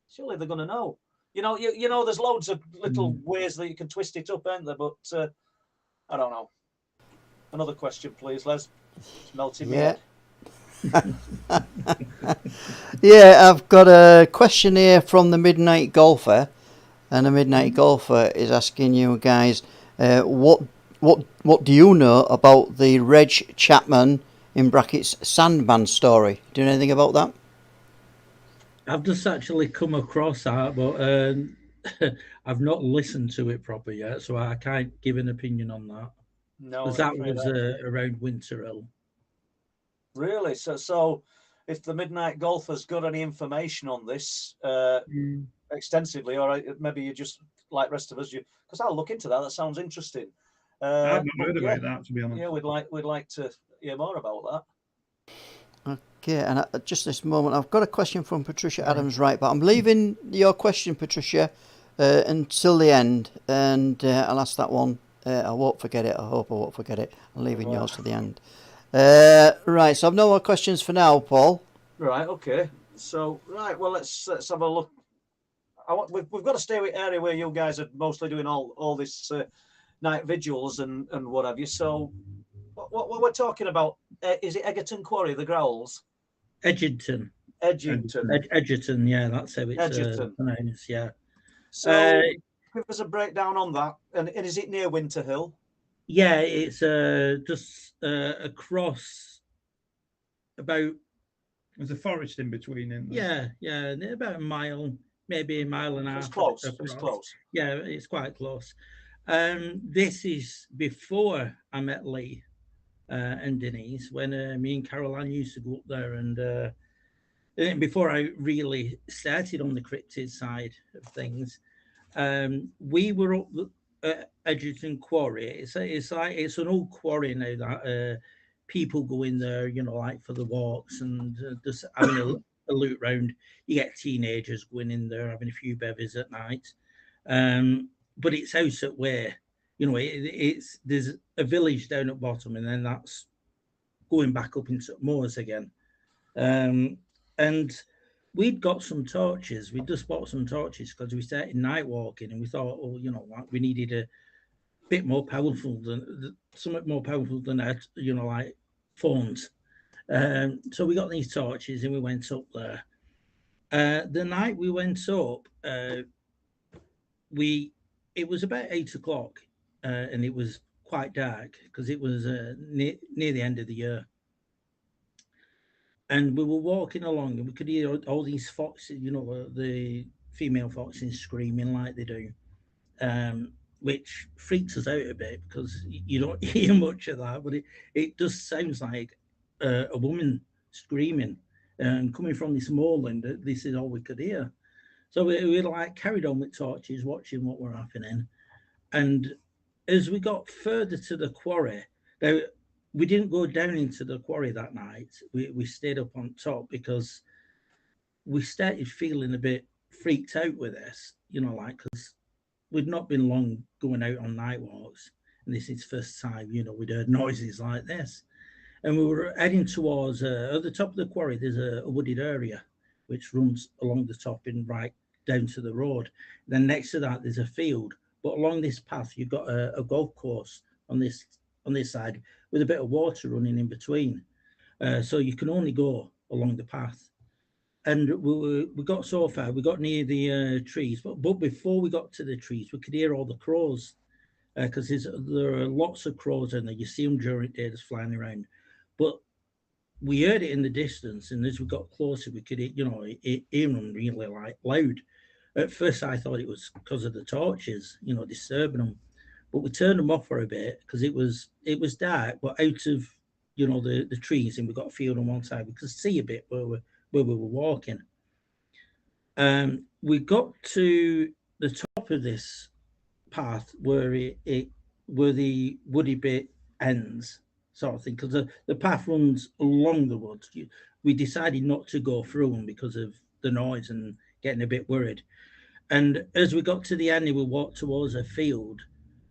surely they're going to know. You know, there's loads of little ways that you can twist it up, aren't there? But I don't know. Another question, please, Les. It's melting me head.
Yeah, I've got a question here from the Midnight Golfer, and the Midnight Golfer is asking you guys, what do you know about the Reg Chapman in brackets Sandman story? Do you know anything about that?
I've just actually come across that, but I've not listened to it proper yet, so I can't give an opinion on that.
No,
because that was around Winter Hill.
Really? So if the Midnight Golfer's got any information on this extensively, or maybe you just like rest of us, because I'll look into that. That sounds interesting.
I've not heard about that, to be honest.
Yeah, we'd like to hear more about
that. Okay, and at just this moment, I've got a question from Patricia Adams, right? But I'm leaving your question, Patricia, until the end, and I'll ask that one. I won't forget it. I hope I won't forget it. I'm leaving yours to the end. Right, so I've no more questions for now, Paul.
Right, okay. So, right, well, let's have a look. We've got to stay with area where you guys are mostly doing all this night vigils and what have you. So, what we're talking about, is it Egerton Quarry, the Growls?
Egerton, yeah, that's how it's pronounced, yeah.
So, give us a breakdown on that. And is it near Winter Hill?
Yeah, it's just across about.
There's a forest in between, isn't there?
Yeah, about a mile, maybe a mile and a half.
It's close. It's close.
Yeah, it's quite close. This is before I met Lee and Denise, when me and Caroline used to go up there, and before I really started on the cryptid side of things, we were up at Egerton Quarry. It's an old quarry now that people go in there, like for the walks and just having a loot round. You get teenagers going in there having a few bevies at night. But it's out at where, there's a village down at bottom, and then that's going back up into moors again. And we'd got some torches. We just bought some torches because we started night walking, and we thought, we needed a bit more powerful than something more powerful than that, like phones. So we got these torches and we went up there. The night we went up, it was about 8 o'clock, and it was quite dark because it was near the end of the year. And we were walking along, and we could hear all these foxes, the female foxes screaming like they do, which freaks us out a bit because you don't hear much of that, but it just sounds like a woman screaming and coming from this moorland. This is all we could hear. So we like carried on with torches, watching what were happening. And as we got further to the quarry, now, we didn't go down into the quarry that night. We stayed up on top because we started feeling a bit freaked out with this, because we'd not been long going out on night walks. And this is the first time, we'd heard noises like this. And we were heading towards, at the top of the quarry, there's a wooded area which runs along the top and right down to the road. Then next to that, there's a field. But along this path, you've got a golf course on this on this side with a bit of water running in between. So you can only go along the path. And we got so far, we got near the trees, but before we got to the trees, we could hear all the crows, because there are lots of crows in there. You see them during the day just flying around. But we heard it in the distance, and as we got closer, we could hear them really like loud. At first, I thought it was because of the torches, disturbing them. But we turned them off for a bit because it was dark, but out of the trees, and we got a field on one side. We could see a bit where we were walking. We got to the top of this path where where the woody bit ends, sort of thing, because the path runs along the woods. We decided not to go through them because of the noise and getting a bit worried. And as we got to the end and we walked towards a field,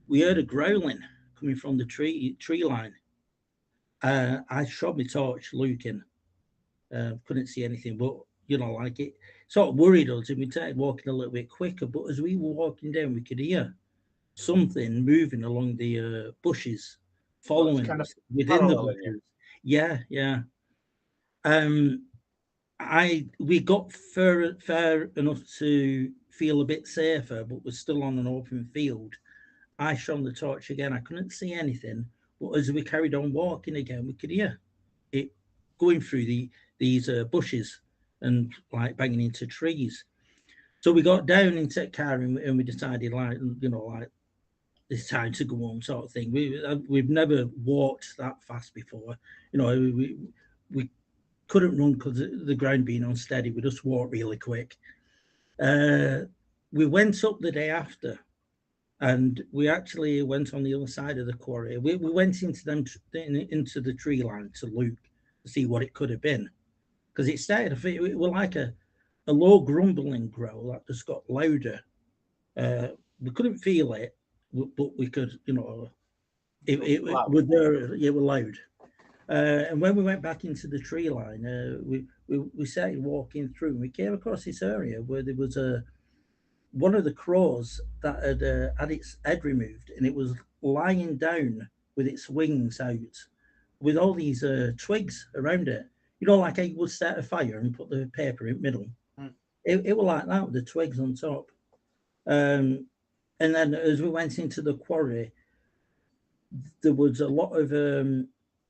we heard a growling coming from the tree line. I shot my torch looking. Couldn't see anything, but like it sort of worried us, and we started walking a little bit quicker. But as we were walking down, we could hear something moving along the bushes, following us within the bushes. Yeah. We got fair enough to feel a bit safer, but we're still on an open field. I shone the torch again. I couldn't see anything, but as we carried on walking again, we could hear it going through these bushes and like banging into trees. So we got down into the car and we decided, like it's time to go home, sort of thing. We've never walked that fast before. We couldn't run because the ground being unsteady. We just walked really quick. We went up the day after, and we actually went on the other side of the quarry. We went into the tree line to look to see what it could have been, because it started. It was like a low grumbling growl that just got louder. We couldn't feel it, but we could, it was there. It was loud. And when we went back into the tree line, we started walking through, and we came across this area where there was one of the crows that had its head removed, and it was lying down with its wings out, with all these twigs around it. Like how you would start a fire and put the paper in the middle. It was like that with the twigs on top. And then as we went into the quarry, there was a lot of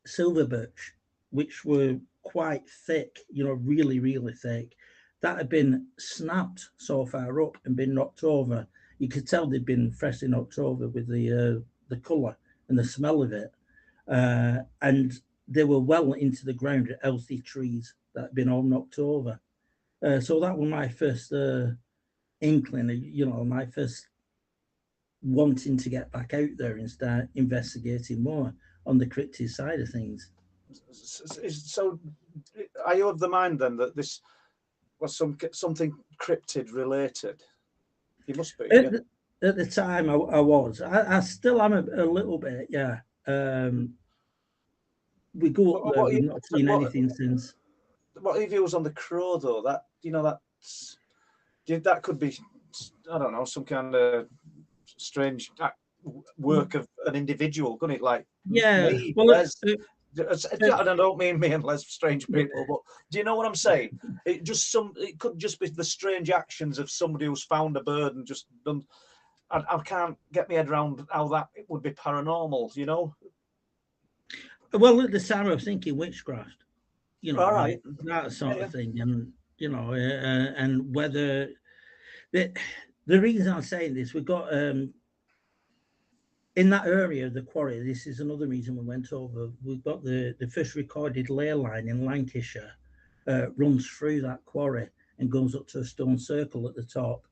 silver birch, which were quite thick, really, really thick, that had been snapped so far up and been knocked over. You could tell they'd been freshly knocked over with the colour and the smell of it. And they were well into the ground, healthy trees that had been all knocked over. So that was my first inkling, my first wanting to get back out there and start investigating more on the cryptid side of things.
So are you of the mind then that this was something cryptid related? You must be.
At the time I was. I still am a little bit, yeah. We go up there, we've not seen anything since.
What are your views on the crow though? That that could be, I don't know, some kind of strange work of an individual, couldn't it? Like,
yeah,
me, Les, I don't mean me and Les strange people, but do you know what I'm saying? It could just be the strange actions of somebody who's found a bird and just done. I can't get my head around how that it would be paranormal,
Well, at the time I was thinking witchcraft,
all right,
that sort of thing, and and whether the reason I'm saying this, we've got in that area of the quarry. This is another reason we went over. We've got the first recorded ley line in Lancashire runs through that quarry and goes up to a stone circle at the top,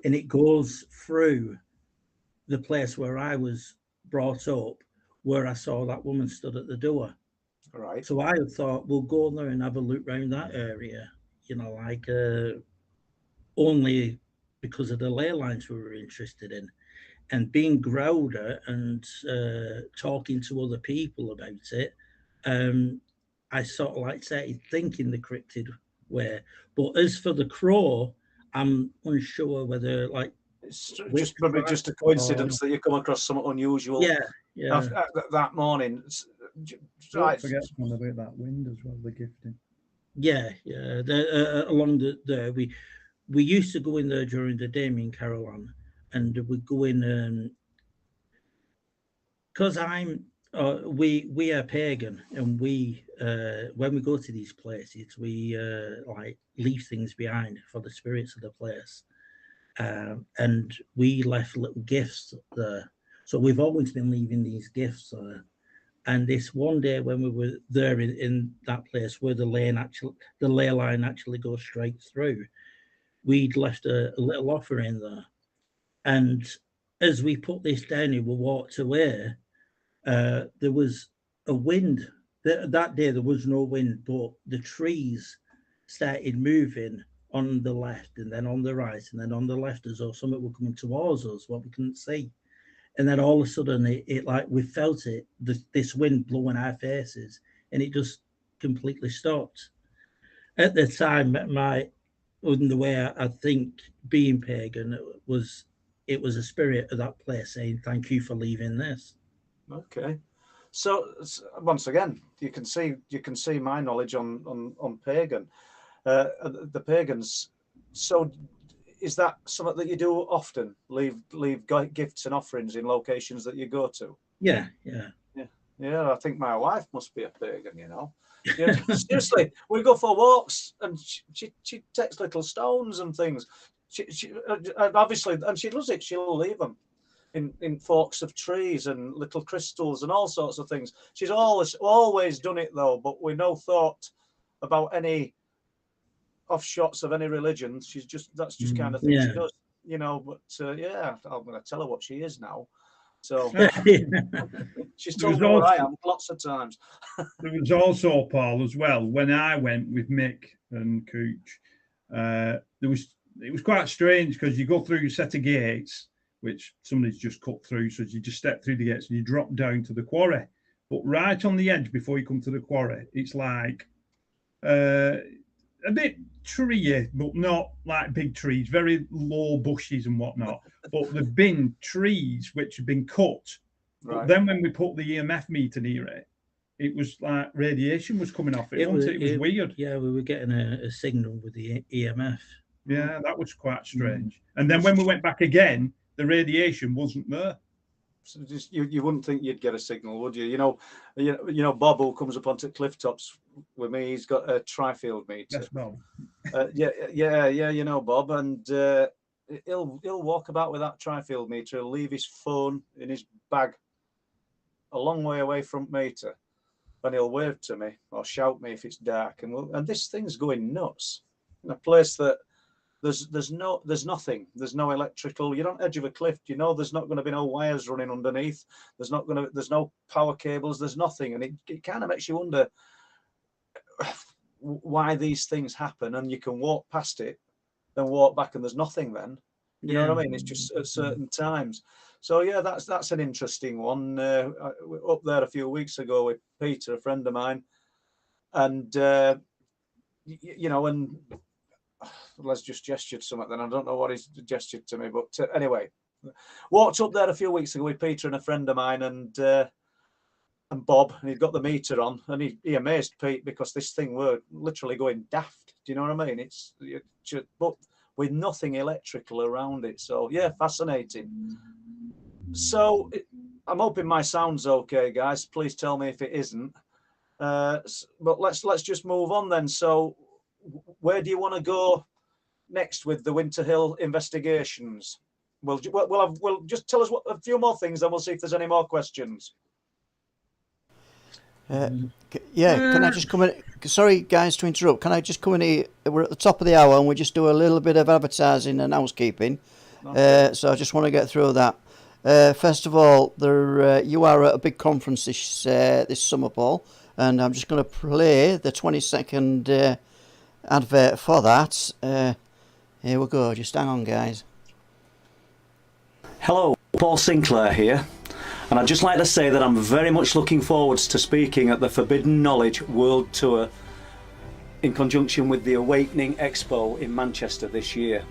and it goes through the place where I was brought up, where I saw that woman stood at the door.
Right.
So I thought we'll go there and have a look around that area, only because of the ley lines we were interested in, and being growled at and talking to other people about it. I sort of like started thinking the cryptid way. But as for the crow, I'm unsure whether
it's just probably just a coincidence that you come across something unusual. that morning.
Don't forget about that wind as well, the gifting.
Yeah. Along there, we used to go in there during the day, me and Caroline, and we'd go in because we are pagan, and we when we go to these places, we like leave things behind for the spirits of the place, and we left little gifts there. So we've always been leaving these gifts there. And this one day when we were there in that place where the ley line actually goes straight through, we'd left a little offering there. And as we put this down and we walked away, there was a wind. That day there was no wind, but the trees started moving on the left and then on the right and then on the left, as though something were coming towards us, what we couldn't see. And then all of a sudden it like we felt it, this wind blowing our faces, and it just completely stopped. At the time, the way I think being pagan, it was a spirit of that place saying, "Thank you for leaving this."
Okay, so once again, you can see my knowledge on pagan, the pagans. So, is that something that you do often? Leave gifts and offerings in locations that you go to?
Yeah.
I think my wife must be a pagan. Yeah, seriously, we go for walks and she takes little stones and things. She obviously, and she loves it. She'll leave them in forks of trees and little crystals and all sorts of things. She's always done it though, but with no thought about any offshots of any religion. That's just kind of thing she does, but I'm going to tell her what she is now. So she's told me what I am lots of times.
There was also, Paul, as well, when I went with Mick and Cooch, it was quite strange because you go through a set of gates which somebody's just cut through, so you just step through the gates and you drop down to the quarry, but right on the edge before you come to the quarry, it's like a bit tree, but not like big trees, very low bushes and whatnot. But there've been trees which have been cut. Right. But then when we put the EMF meter near it, it was like radiation was coming off it. It was weird.
Yeah, we were getting a signal with the EMF.
Yeah, that was quite strange. And then when we went back again, the radiation wasn't there.
So just you wouldn't think you'd get a signal, would you? You know, Bob, who comes up onto cliff tops with me, he's got a tri-field meter.
Yes, Bob.
Yeah, Bob, and he'll walk about with that tri-field meter. He'll leave his phone in his bag a long way away from meter, and he'll wave to me or shout me if it's dark. And this thing's going nuts in a place that there's nothing. There's no electrical. You're on the edge of a cliff. There's not going to be no wires running underneath. There's no power cables. There's nothing, and it kind of makes you wonder why these things happen. And you can walk past it, then walk back, and there's nothing. Then you know what I mean? It's just at certain times. So yeah, that's an interesting one. Up there a few weeks ago with Peter, a friend of mine, and and Les just gestured something. Then I don't know what he's gestured to me, but anyway, walked up there a few weeks ago with Peter and a friend of mine, and Bob, and he'd got the meter on, and he amazed Pete because this thing were literally going daft. Do you know what I mean? It's but with nothing electrical around it. So yeah, fascinating. So I'm hoping my sound's okay, guys. Please tell me if it isn't. But let's just move on then. So where do you want to go next with the Winter Hill investigations? We'll just tell us a few more things, then we'll see if there's any more questions.
Can I just come in? Sorry, guys, to interrupt. Can I just come in here? We're at the top of the hour, and we just do a little bit of advertising and housekeeping. Okay. So I just want to get through that. First of all, you are at a big conference this summer, Paul, and I'm just going to play the 20-second advert for that. Here we go. Just hang on, guys.
Hello, Paul Sinclair here, and I'd just like to say that I'm very much looking forward to speaking at the Forbidden Knowledge World Tour in conjunction with the Awakening Expo in Manchester this year.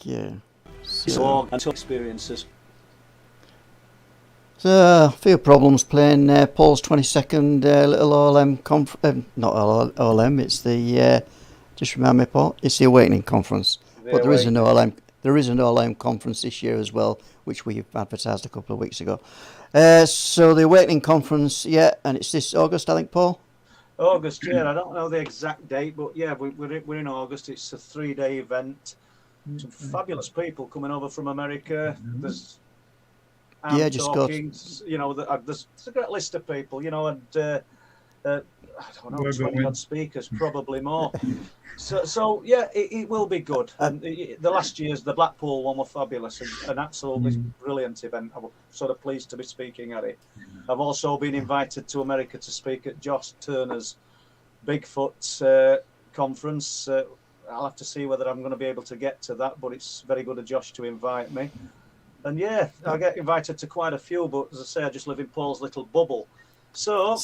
Okay,
So, and experiences.
So, a few problems playing Paul's 22nd little OLM not OLM, it's the just remind me, Paul, it's the Awakening Conference. But there is an OLM conference this year as well, which we advertised a couple of weeks ago. So the Awakening Conference, yeah, and it's this August, I think, Paul.
August, yeah. I don't know the exact date, but yeah, we're in August. It's a 3-day event. Some fabulous people coming over from America. There's there's a great list of people, and I don't know, 20 odd speakers, probably more. So yeah, it will be good. And the last year's, the Blackpool one, were fabulous and an absolutely brilliant event. I was sort of pleased to be speaking at it. I've also been invited to America to speak at Josh Turner's Bigfoot conference. I'll have to see whether I'm going to be able to get to that, but it's very good of Josh to invite me. And yeah, I get invited to quite a few, but as I say, I just live in Paul's little bubble. So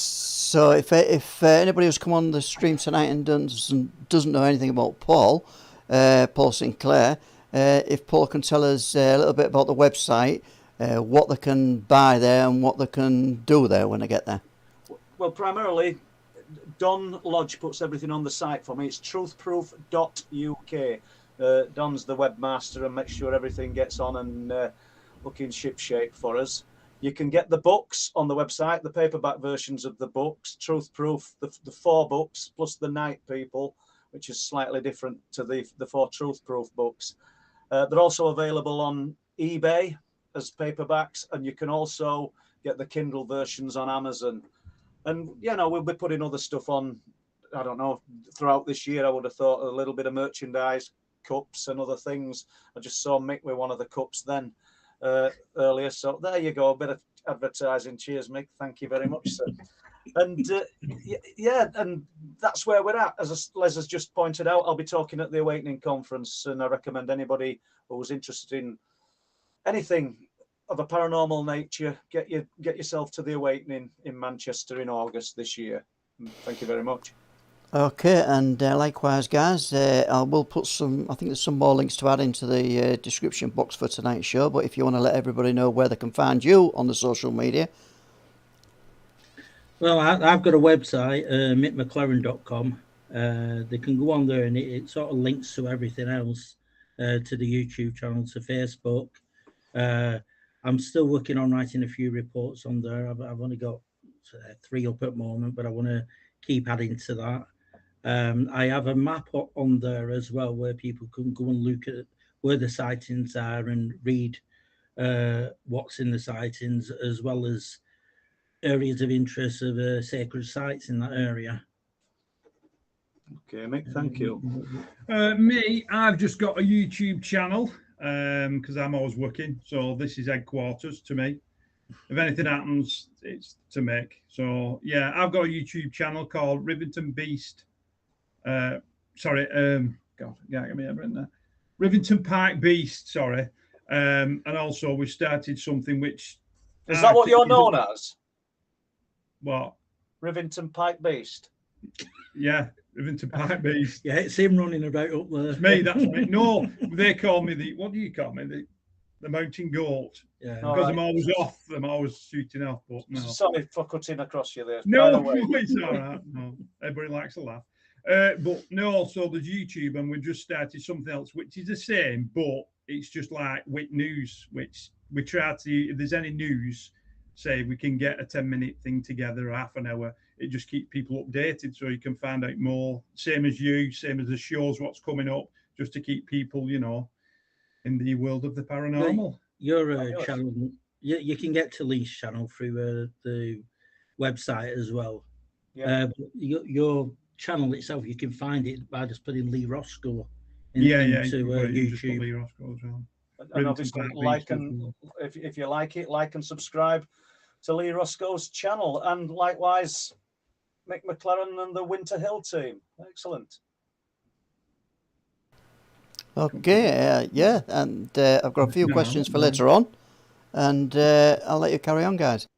if anybody who's come on the stream tonight and doesn't know anything about Paul Sinclair, if Paul can tell us a little bit about the website, what they can buy there and what they can do there when they get there.
Well, primarily, Don Lodge puts everything on the site for me. It's truthproof.uk. Don's the webmaster and makes sure everything gets on and looking shipshape for us. You can get the books on the website, the paperback versions of the books, Truth Proof, the 4 books, plus the Night People, which is slightly different to the 4 Truth Proof books. They're also available on eBay as paperbacks, and you can also get the Kindle versions on Amazon. And, we'll be putting other stuff on, I don't know, throughout this year. I would have thought a little bit of merchandise, cups and other things. I just saw Mick with one of the cups then earlier. So there you go, a bit of advertising. Cheers, Mick. Thank you very much, sir. And and that's where we're at. As Les has just pointed out, I'll be talking at the Awakening Conference, and I recommend anybody who's interested in anything of a paranormal nature, get yourself to the Awakening in Manchester in August this year. Thank you very much.
Okay, and likewise, guys, I will put I think there's some more links to add into the description box for tonight's show, but if you want to let everybody know where they can find you on the social media.
Well, I've got a website, mickmclaren.com. They can go on there and it sort of links to everything else, to the YouTube channel, to Facebook. I'm still working on writing a few reports on there. I've only got 3 up at the moment, but I want to keep adding to that. I have a map on there as well where people can go and look at where the sightings are and read what's in the sightings, as well as areas of interest of sacred sites in that area.
Okay, Mick, thank you.
Me, I've just got a YouTube channel because I'm always working. So this is headquarters to me. If anything happens, it's to Mick. So yeah, I've got a YouTube channel called Rivington Beast. God, get me ever in there. Rivington Pike Beast, sorry. And also we started something which
is that what you're known as?
What?
Rivington Pike Beast.
Yeah, Rivington Pike Beast.
Yeah, it's him running about up there.
It's me, that's me. No, they call me what do you call me? The mountain goat.
Yeah.
Because right. I'm always off. I'm always shooting off. But no.
Sorry for cutting across you there.
No, it's all right. No, everybody likes a laugh. But no, so there's YouTube, and we just started something else, which is the same, but it's just like with news, which we try to, if there's any news, say we can get a 10-minute thing together, or half an hour. It just keeps people updated so you can find out more. Same as you, same as the shows, what's coming up, just to keep people, in the world of the paranormal.
Your channel, you can get to Lee's channel through the website as well. Yeah. Your channel itself, you can find it by just putting Lee Roscoe into YouTube.
Lee Roscoe as well.
And obviously, if you like it, like and subscribe to Lee Roscoe's channel, and likewise, Mick McLaren and the Winter Hill team. Excellent.
Okay, yeah, and I've got a few questions for later on, and I'll let you carry on, guys.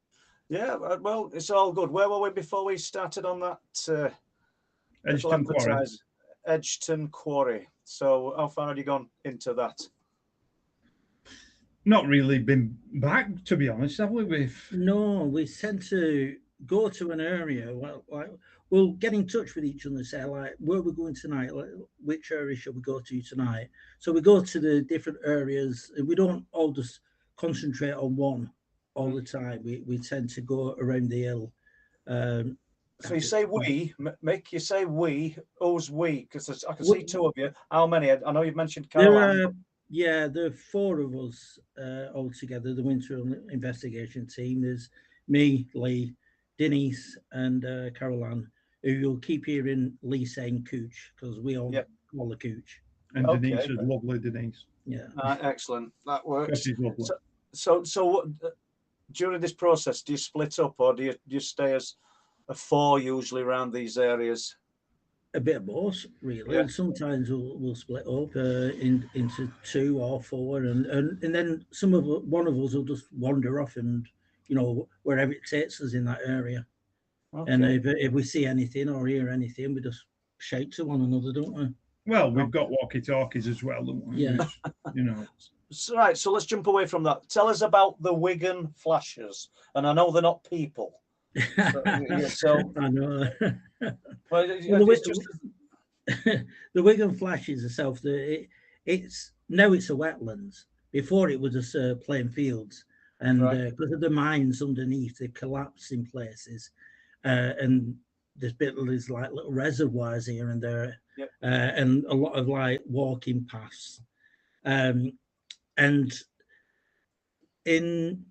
Yeah, well, it's all good. Where were we before we started on that?
Egerton Quarry.
Egerton Quarry. So how far had you gone into that?
not really been back, to be honest, have we?
No, we tend to go to an area. Well, like we'll get in touch with each other and say, like, where we're going tonight, like, which area should we go to tonight? So we go to the different areas, and we don't all just concentrate on one all the time. We tend to go around the hill.
So you say we, Mick, you say we, who's we? Because I can see two of you. How many? I know you've mentioned Caroline.
There are four of us all together, the Winter Investigation team. There's me, Lee, Denise, and Caroline, who you'll keep hearing Lee saying Cooch, because we all call her Cooch.
And Denise is lovely, Denise.
Yeah.
Excellent. That works.
She's lovely.
So what, during this process, do you split up, or do you stay as a four usually around these areas?
A bit of both, really. Yeah. Sometimes we'll split up into two or four, and then one of us will just wander off, and wherever it takes us in that area. Okay. And if we see anything or hear anything, we just shout to one another, don't we?
Well, we've got walkie-talkies as well, don't we?
Yeah.
Right, so let's jump away from that. Tell us about the Wigan Flashers, and I know they're not people. So
I know.
Well,
the Wigan Flashes itself, it's a wetlands. Before it was just plain fields, and because of the mines underneath, they collapsed in places, and there's like little reservoirs here and there, and a lot of like walking paths, and in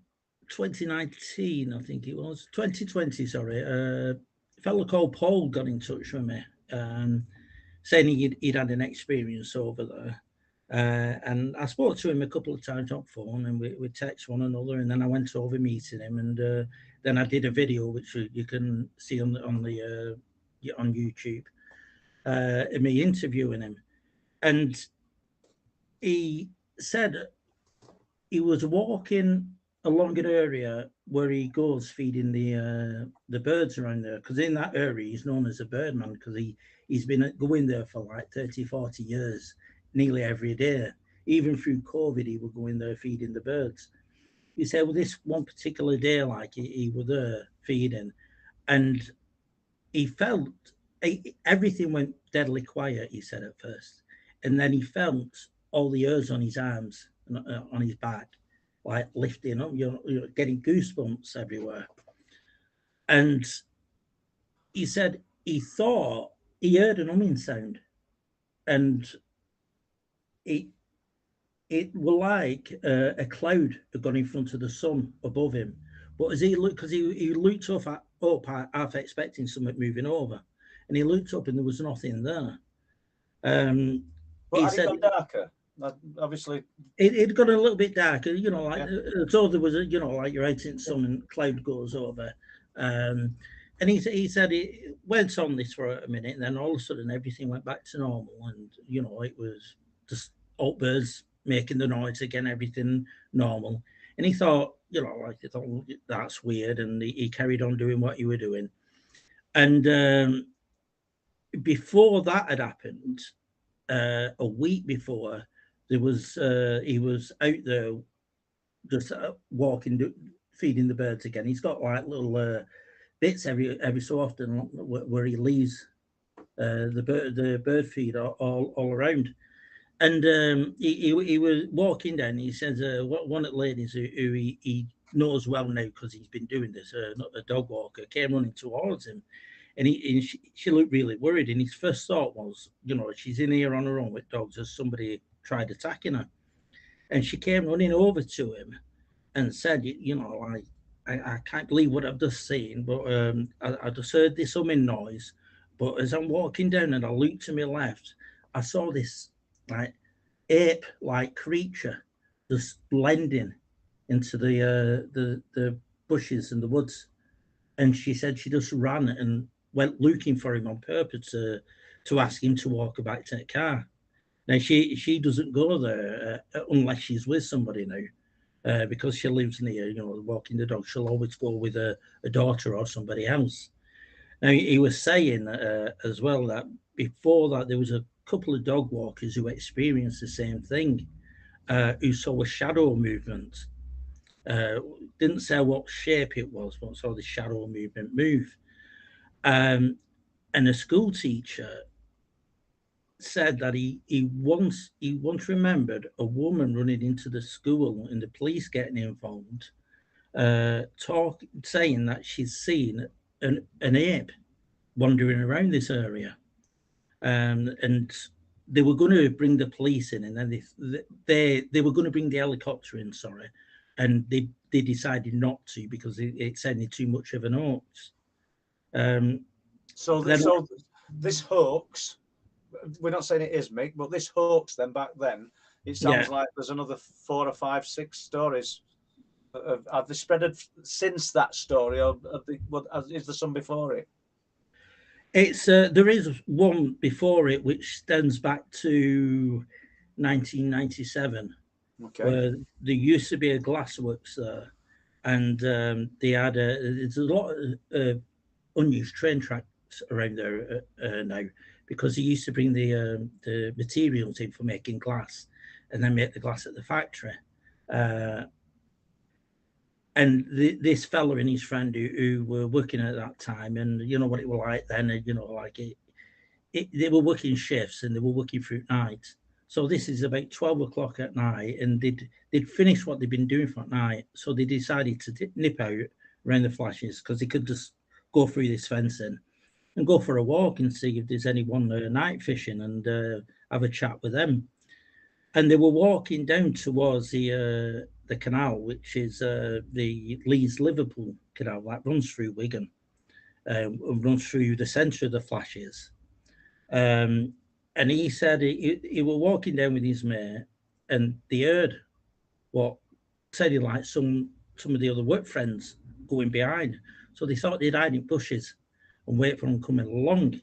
2019, I think it was 2020. Sorry, a fellow called Paul got in touch with me, saying he'd had an experience over there, and I spoke to him a couple of times on phone, and we text one another, and then I went over meeting him, and then I did a video which you can see on YouTube, me interviewing him, and he said he was walking along an area where he goes feeding the birds around there, because in that area he's known as a birdman, because he's been going there for like 30-40 years, nearly every day. Even through COVID, he would go in there feeding the birds. He said, well, this one particular day, like he was there feeding, and he felt everything went deadly quiet, he said at first, and then he felt all the hairs on his arms and on his back like lifting up, you're getting goosebumps everywhere. And he said he thought he heard an humming sound, and it was like a cloud had gone in front of the sun above him. But as he looked, because he looked up half expecting something moving over, and he looked up and there was nothing there.
But he said it got darker. Obviously,
it got a little bit darker, so there was like you're out in sun and cloud goes over, and he said it went on this for a minute, and then all of a sudden everything went back to normal, and it was just all birds making the noise again, everything normal, and he thought that's weird, and he carried on doing what he was doing, and before that had happened, a week before. There was he was out there just walking, feeding the birds again. He's got like little bits every so often where he leaves the bird feed all around. And he was walking down. He says one of the ladies who he knows well now because he's been doing this, a dog walker, came running towards him. And she looked really worried. And his first thought was, she's in here on her own with dogs. Has somebody tried attacking her? And she came running over to him and said, I can't believe what I've just seen, but I just heard this humming noise. But as I'm walking down and I looked to my left, I saw this like ape-like creature just blending into the bushes and the woods. And she said she just ran and went looking for him on purpose to ask him to walk her back to the car. Now, she doesn't go there unless she's with somebody now, because she lives near, walking the dog. She'll always go with a daughter or somebody else. Now, he was saying as well that before that, there was a couple of dog walkers who experienced the same thing. who saw a shadow movement. Didn't say what shape it was, but saw the shadow movement move. And a school teacher said that he once remembered a woman running into the school and the police getting involved, saying that she's seen an ape wandering around this area, and they were going to bring the police in, and then they were going to bring the helicopter in, sorry, and they decided not to because it's only too much of an hoax.
So this hoax, we're not saying it is, Mick, but this hoax then back then, it sounds like there's another 4 or 5, 6 stories. Have they spread since that story, or is there some before it?
It's there is one before it which stems back to 1997, where there used to be a glassworks there, and they had there's a lot of unused train tracks around there now, because he used to bring the materials in for making glass and then make the glass at the factory. And this fella and his friend who were working at that time, and you know what it was like then, you know, like they were working shifts and they were working through night. So this is about 12 o'clock at night, and they'd finished what they'd been doing for that night. So they decided to nip out around the flashes because they could just go through this fencing and go for a walk and see if there's anyone night fishing and have a chat with them. And they were walking down towards the canal, which is the Leeds-Liverpool canal that runs through Wigan, runs through the centre of the flashes. And he said he were walking down with his mate, and they heard what sounded like some of the other work friends going behind. So they thought they'd hide in bushes and wait for them coming along.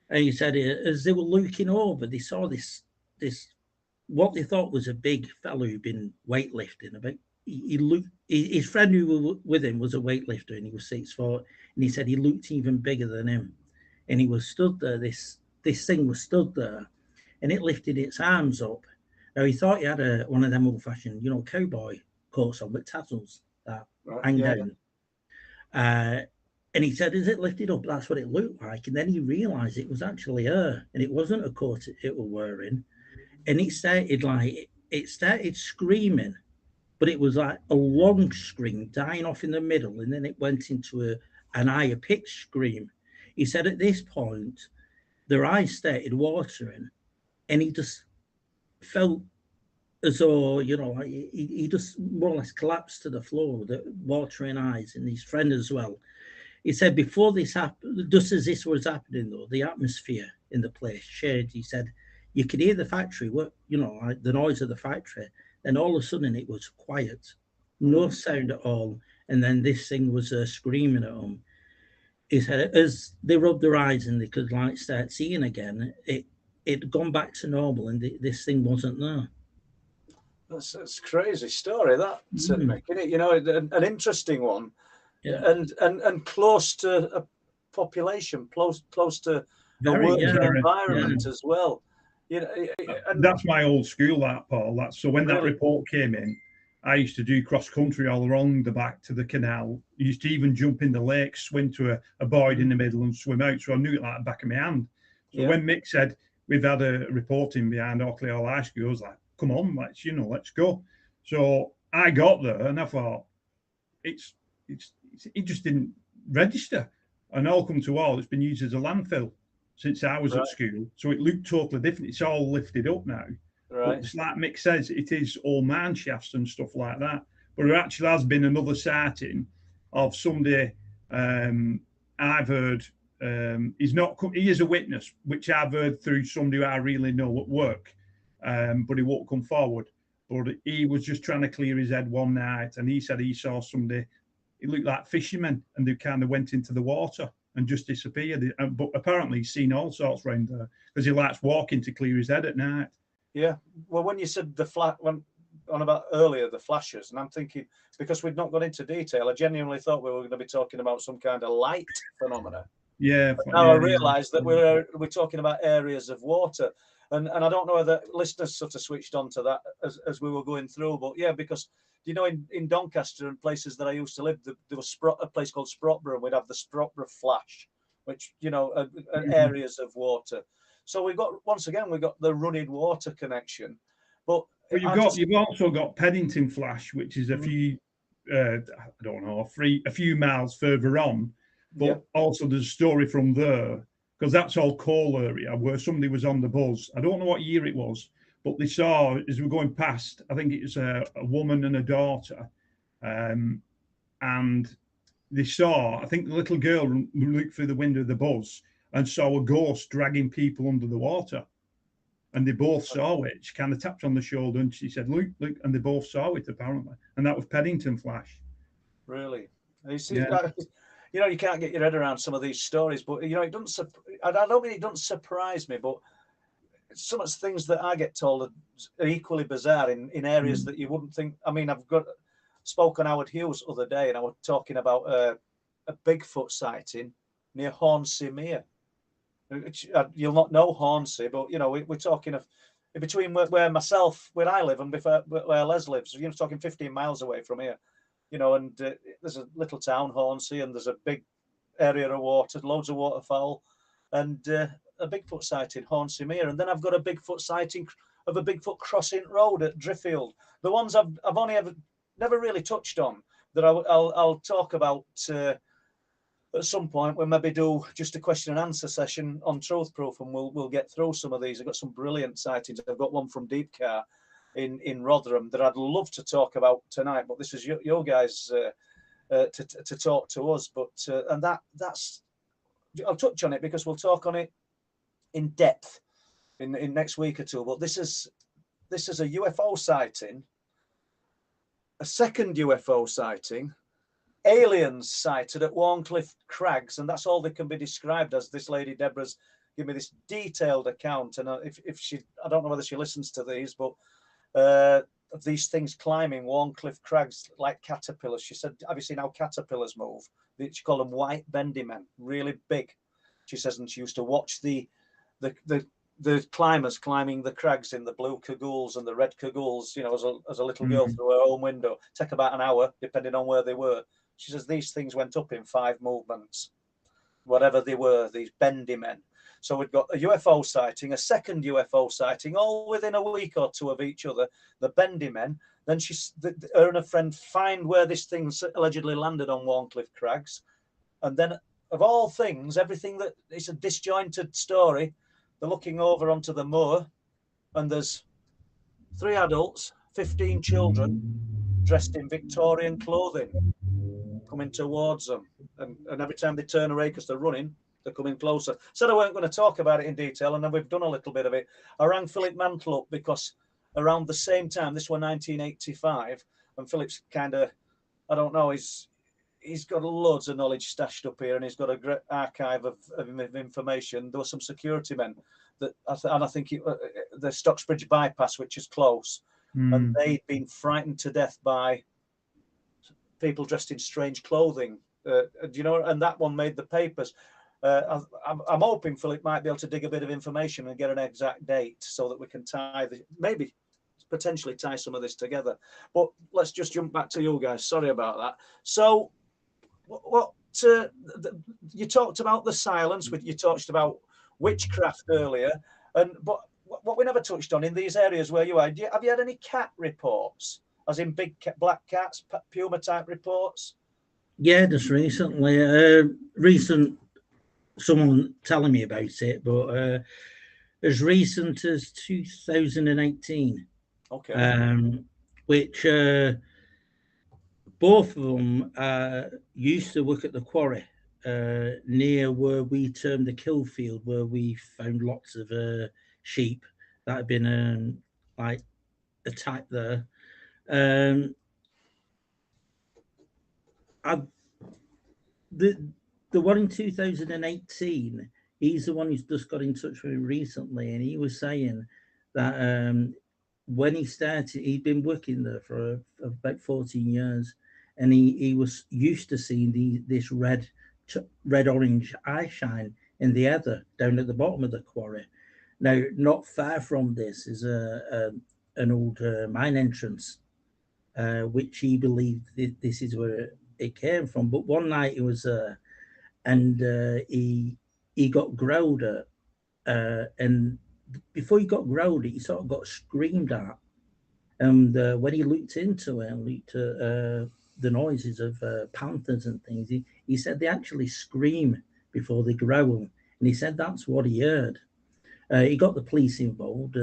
And he said as they were looking over, they saw this what they thought was a big fellow who'd been weightlifting. About he looked, his friend who was with him was a weightlifter, and he was 6'4", and he said he looked even bigger than him, and he was stood there. This thing was stood there, and it lifted its arms up. Now he thought he had one of them old-fashioned, you know, cowboy coats on with tassels that hang down. And he said, as it lifted up, that's what it looked like. And then he realised it was actually her, and it wasn't a coat it was wearing. And it started screaming, but it was like a long scream dying off in the middle, and then it went into an higher pitched scream. He said at this point, their eyes started watering, and he just felt as though, you know, like he just more or less collapsed to the floor with the watering eyes, and his friend as well. He said before this happened, just as this was happening though, the atmosphere in the place changed. He said you could hear the factory, you know, like the noise of the factory. Then all of a sudden it was quiet, no sound at all. And then this thing was screaming at them. He said as they rubbed their eyes and they could like start seeing again, it'd gone back to normal, and this thing wasn't there.
That's a crazy story, that, Mick, isn't it? You know, an interesting one, and close to a population, close to a working environment as well. You know, and
that's my old school, that, Paul. So when that report came in, I used to do cross country all along the back to the canal. I used to even jump in the lake, swim to a void in the middle and swim out. So I knew it like the back of my hand. So when Mick said we've had a reporting behind Oakley Hall High School, I was like, come on, let's go. So I got there and I thought it just didn't register. And all come to all, it's been used as a landfill since I was at school. So it looked totally different. It's all lifted up now. Right. But it's like Mick says, it is all mine shafts and stuff like that. But there actually has been another sighting of somebody I've heard. He is a witness, which I've heard through somebody who I really know at work. But he won't come forward. But he was just trying to clear his head one night, and he said he saw somebody. It looked like fishermen, and they kind of went into the water and just disappeared. But apparently he's seen all sorts around there because he likes walking to clear his head at night. Yeah.
Well, when you said on about earlier, the flashes, and I'm thinking, because we've not gone into detail, I genuinely thought we were going to be talking about some kind of light phenomena.
Yeah.
But now I realise that we're talking about areas of water. And I don't know whether listeners sort of switched on to that as we were going through, but yeah, because you know, in Doncaster and places that I used to live, there was a place called Sprotborough, and we'd have the Sprotborough Flash, which, you know, are areas of water. So we've got the running water connection. But
you've also got Peddington Flash, which is a few, I don't know, a few miles further on. But also there's a story from there, because that's all coal area, where somebody was on the buzz. I don't know what year it was, but they saw, as we were going past, I think it was a woman and a daughter, and they saw, I think the little girl looked through the window of the bus and saw a ghost dragging people under the water. And they both saw it. She kind of tapped on the shoulder and she said, look, and they both saw it, apparently. And that was Peddington Flash.
Really? You see, you know, you can't get your head around some of these stories, but, you know, it doesn't, I don't mean it doesn't surprise me, but some of the things that I get told are equally bizarre in areas that you wouldn't think. I mean, I've spoken Howard Hughes the other day, and I was talking about a Bigfoot sighting near Hornsey Mere. You'll not know Hornsey, but, you know, we're talking of between where I live and where Les lives. You know, talking 15 miles away from here. You know, and there's a little town, Hornsey, and there's a big area of water, loads of waterfowl, and a Bigfoot sighting, Hornsey Mere. And then I've got a Bigfoot sighting of a Bigfoot crossing road at Driffield. The ones I've only never really touched on, that I'll talk about at some point. We'll maybe do just a question and answer session on Truth Proof, and we'll get through some of these. I've got some brilliant sightings. I've got one from Deepcar in Rotherham that I'd love to talk about tonight, but this is your guys to talk to us. But and that's I'll touch on it because we'll talk on it in depth in next week or two. But this is a UFO sighting, a second UFO sighting, aliens sighted at Warncliffe Crags, and that's all they can be described as. This lady Deborah's given me this detailed account, and if she, I don't know whether she listens to these, but of these things climbing Warncliffe Crags like caterpillars. She said, have you seen how caterpillars move? She called them white bendy men, really big. She says, and she used to watch the climbers climbing the crags in the blue cagoules and the red cagoules, you know, as a little girl through her own window. Take about an hour, depending on where they were. She says these things went up in 5 movements, whatever they were, these bendy men. So we've got a UFO sighting, a second UFO sighting, all within a week or two of each other, the bendy men. Then her and a friend find where this thing allegedly landed on Warncliffe Crags. And then, of all things, everything that it's a disjointed story. They're looking over onto the moor, and there's 3 adults, 15 children, dressed in Victorian clothing, coming towards them. And every time they turn away because they're running, they're coming closer. Said I weren't going to talk about it in detail, and then we've done a little bit of it. I rang Philip Mantle up because around the same time, this was 1985, and Philip's kind of, I don't know, he's got loads of knowledge stashed up here, and he's got a great archive of information. There were some security men that, and I think the Stocksbridge bypass, which is close, and they'd been frightened to death by people dressed in strange clothing. You know, and that one made the papers. I'm hoping Philip might be able to dig a bit of information and get an exact date so that we can potentially tie some of this together. But let's just jump back to you guys. Sorry about that. So, what you talked about the silence, you talked about witchcraft earlier, but what we never touched on in these areas where you are, have you had any cat reports, as in big black cats, puma type reports?
Yeah, just recently, someone telling me about it, but as recent as 2018.
Okay.
Which both of them used to work at the quarry near where we termed the kill field, where we found lots of sheep that had been like attacked there. The one in 2018, he's the one who's just got in touch with me recently, and he was saying that when he started, he'd been working there for about 14 years, and he was used to seeing this red orange eye shine in the heather down at the bottom of the quarry. Now, not far from this is an old mine entrance, which he believed this is where it came from. But one night he was and he got growled at, and before he got growled at, he sort of got screamed at. And when he looked into it and looked at the noises of panthers and things, he said they actually scream before they growl, and he said that's what he heard. He got the police involved.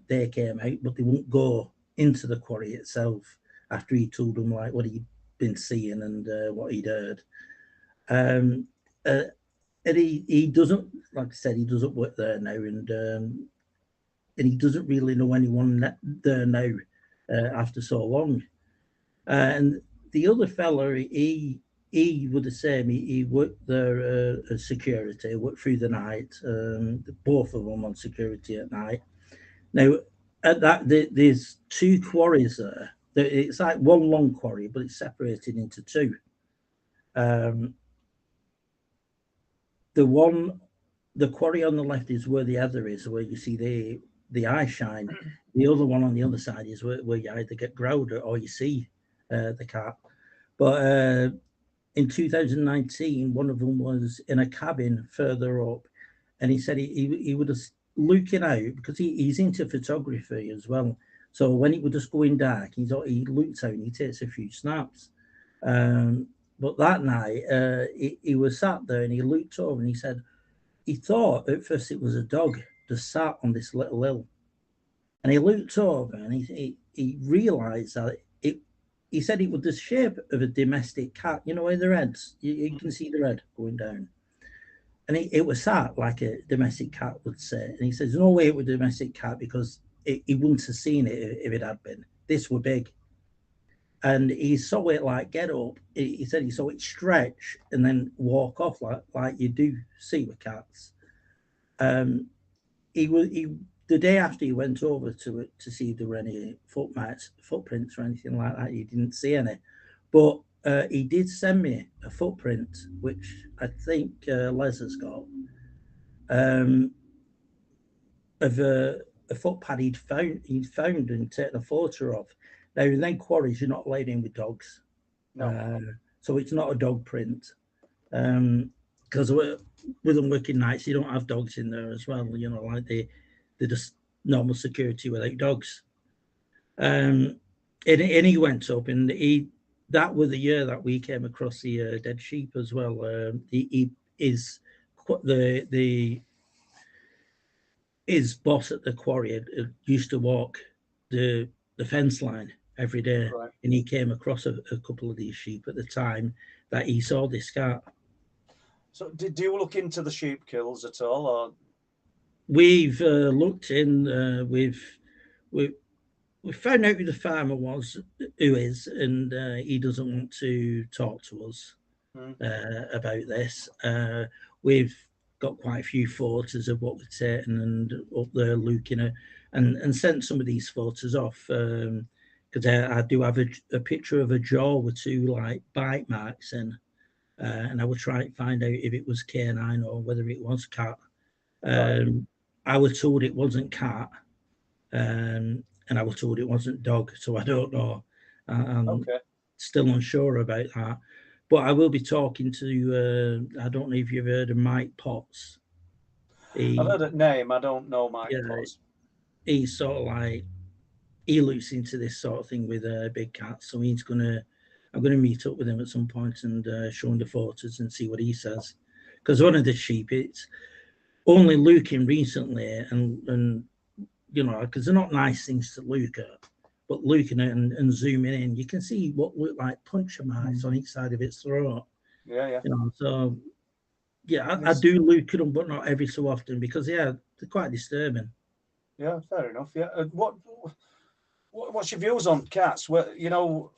They came out, but they wouldn't go into the quarry itself after he told them like what he'd been seeing and what he'd heard. And he doesn't, like I said, he doesn't work there now, and he doesn't really know anyone there now after so long. And the other fella, he would the same. He worked there as security, worked through the night. Both of them on security at night. Now, at that, there's two quarries there. It's like one long quarry, but it's separated into two. The quarry on the left is where the other is, where you see the eye shine. The other one on the other side is where you either get growled or you see the cat. But in 2019, one of them was in a cabin further up, and he said he would just looking out because he's into photography as well. So when it would just go in dark, he looks out and he takes a few snaps. But that night, he was sat there and he looked over and he said he thought at first it was a dog just sat on this little hill. And he looked over and he realised that he said it was the shape of a domestic cat. You know where the heads, you can see the head going down. And it was sat like a domestic cat would say. And he says, no way it was a domestic cat because he wouldn't have seen it if it had been. This were big. And he saw it like get up. He said he saw it stretch and then walk off like you do see with cats. The day after he went over to it to see if there were any footprints or anything like that, he didn't see any. But he did send me a footprint, which I think Les has got, of a footpad he'd found and taken a photo of. Now, in them quarries, you're not allowed in with dogs.
No.
So it's not a dog print. Because with them working nights, you don't have dogs in there as well. You know, like they're just normal security without dogs. And he went up, and that was the year that we came across the dead sheep as well. His boss at the quarry used to walk the fence line every day,
Right.
and he came across a couple of these sheep at the time that he saw this cat.
So, did you look into the sheep kills at all, or?
We've looked in. We've found out who the farmer who is, and he doesn't want to talk to us about this. We've got quite a few photos of what we've taken and up there looking at, and sent some of these photos off because I do have a picture of a jaw with two like bite marks in, and I would try to find out if it was canine or whether it was cat. I was told it wasn't cat, and I was told it wasn't dog, so I don't know. I'm still unsure about that. But I will be talking to, I don't know if you've heard of Mike Potts.
I've heard that name, I don't know Mike Potts.
He's sort of like, he looks into this sort of thing with big cats, so I'm going to meet up with him at some point and show him the photos and see what he says. Because one of the sheep, it's only looking recently, and you know, because they're not nice things to look at, but looking at and zooming in, you can see what look like puncture marks on each side of its throat.
Yeah.
You know, so yeah, I do look at them, but not every so often because they're quite disturbing.
Yeah, fair enough. Yeah, what's your views on cats? Well, you know,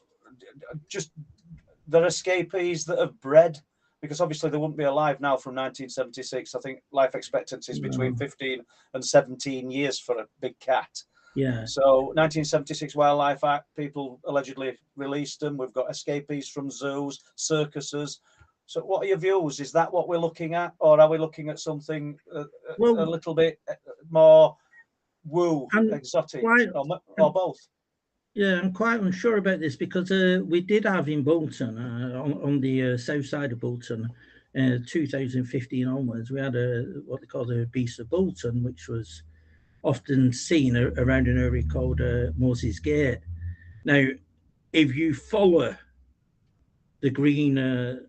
just they're escapees that have bred, because obviously they wouldn't be alive now from 1976. I think life expectancy is between 15 and 17 years for a big cat.
Yeah.
So 1976 Wildlife Act, people allegedly released them. We've got escapees from zoos, circuses. So what are your views? Is that what we're looking at, or are we looking at something a little bit more exotic, or both?
Yeah, I'm quite unsure about this because we did have in Bolton, on the south side of Bolton, 2015 onwards, we had what they call the Beast of Bolton, which was often seen around an area called Moses Gate. Now, if you follow the green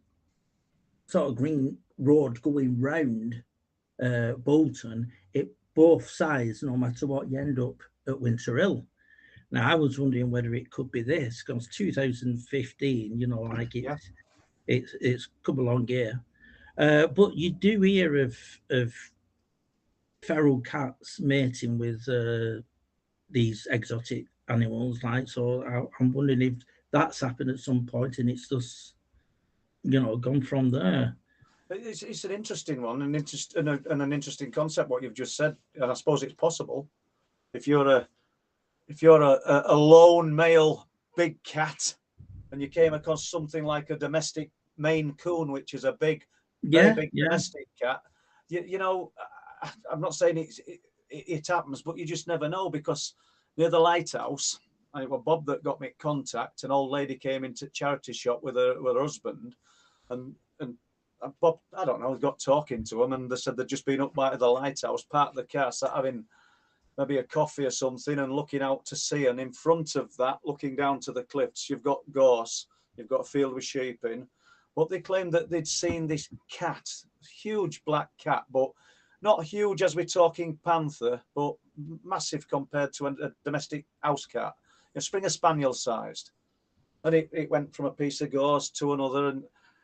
sort of green road going round Bolton, it both sides, no matter what, you end up at Winter Hill. Now, I was wondering whether it could be this, because 2015, you know, like it's come along here. But you do hear of feral cats mating with these exotic animals, like, so I'm wondering if that's happened at some point and it's just, you know, gone from there.
It's an interesting one, and an interesting concept what you've just said, and I suppose it's possible if you're a lone male big cat and you came across something like a domestic Maine Coon, which is a very big domestic cat. You know, I'm not saying it happens, but you just never know, because near the lighthouse, it was Bob that got me in contact. An old lady came into charity shop with her husband, and Bob, I don't know, got talking to them, and they said they'd just been up by the lighthouse, parked the car, sat having maybe a coffee or something, and looking out to sea. And in front of that, looking down to the cliffs, you've got gorse, you've got a field with sheep in. But they claimed that they'd seen this cat, huge black cat, but not huge as we're talking panther, but massive compared to a domestic house cat, a Springer Spaniel sized. And it went from a piece of gorse to another. And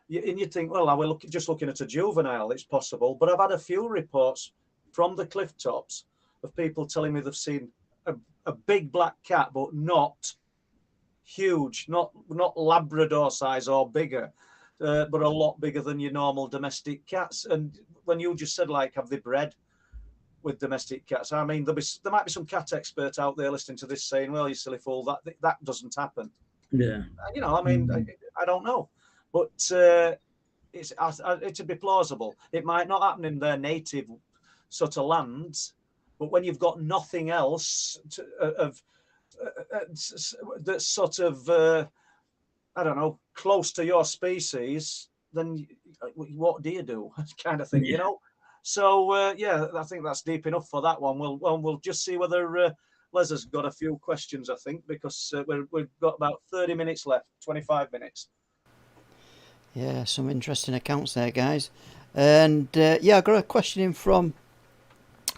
you'd think, well, we're just looking at a juvenile, it's possible. But I've had a few reports from the cliff tops of people telling me they've seen a big black cat, but not huge, not Labrador size or bigger, but a lot bigger than your normal domestic cats. And when you just said, like, have they bred with domestic cats? I mean, there might be some cat expert out there listening to this saying, well, you silly fool, that doesn't happen.
Yeah.
You know, I mean, I don't know. But it'd be plausible. It might not happen in their native sort of lands, but when you've got nothing else that's sort of, I don't know, close to your species, then what do you do? Kind of thing, you know? So, I think that's deep enough for that one. We'll just see whether Les has got a few questions, I think, because we've got about 30 minutes left, 25 minutes.
Yeah, some interesting accounts there, guys. And I got a question in from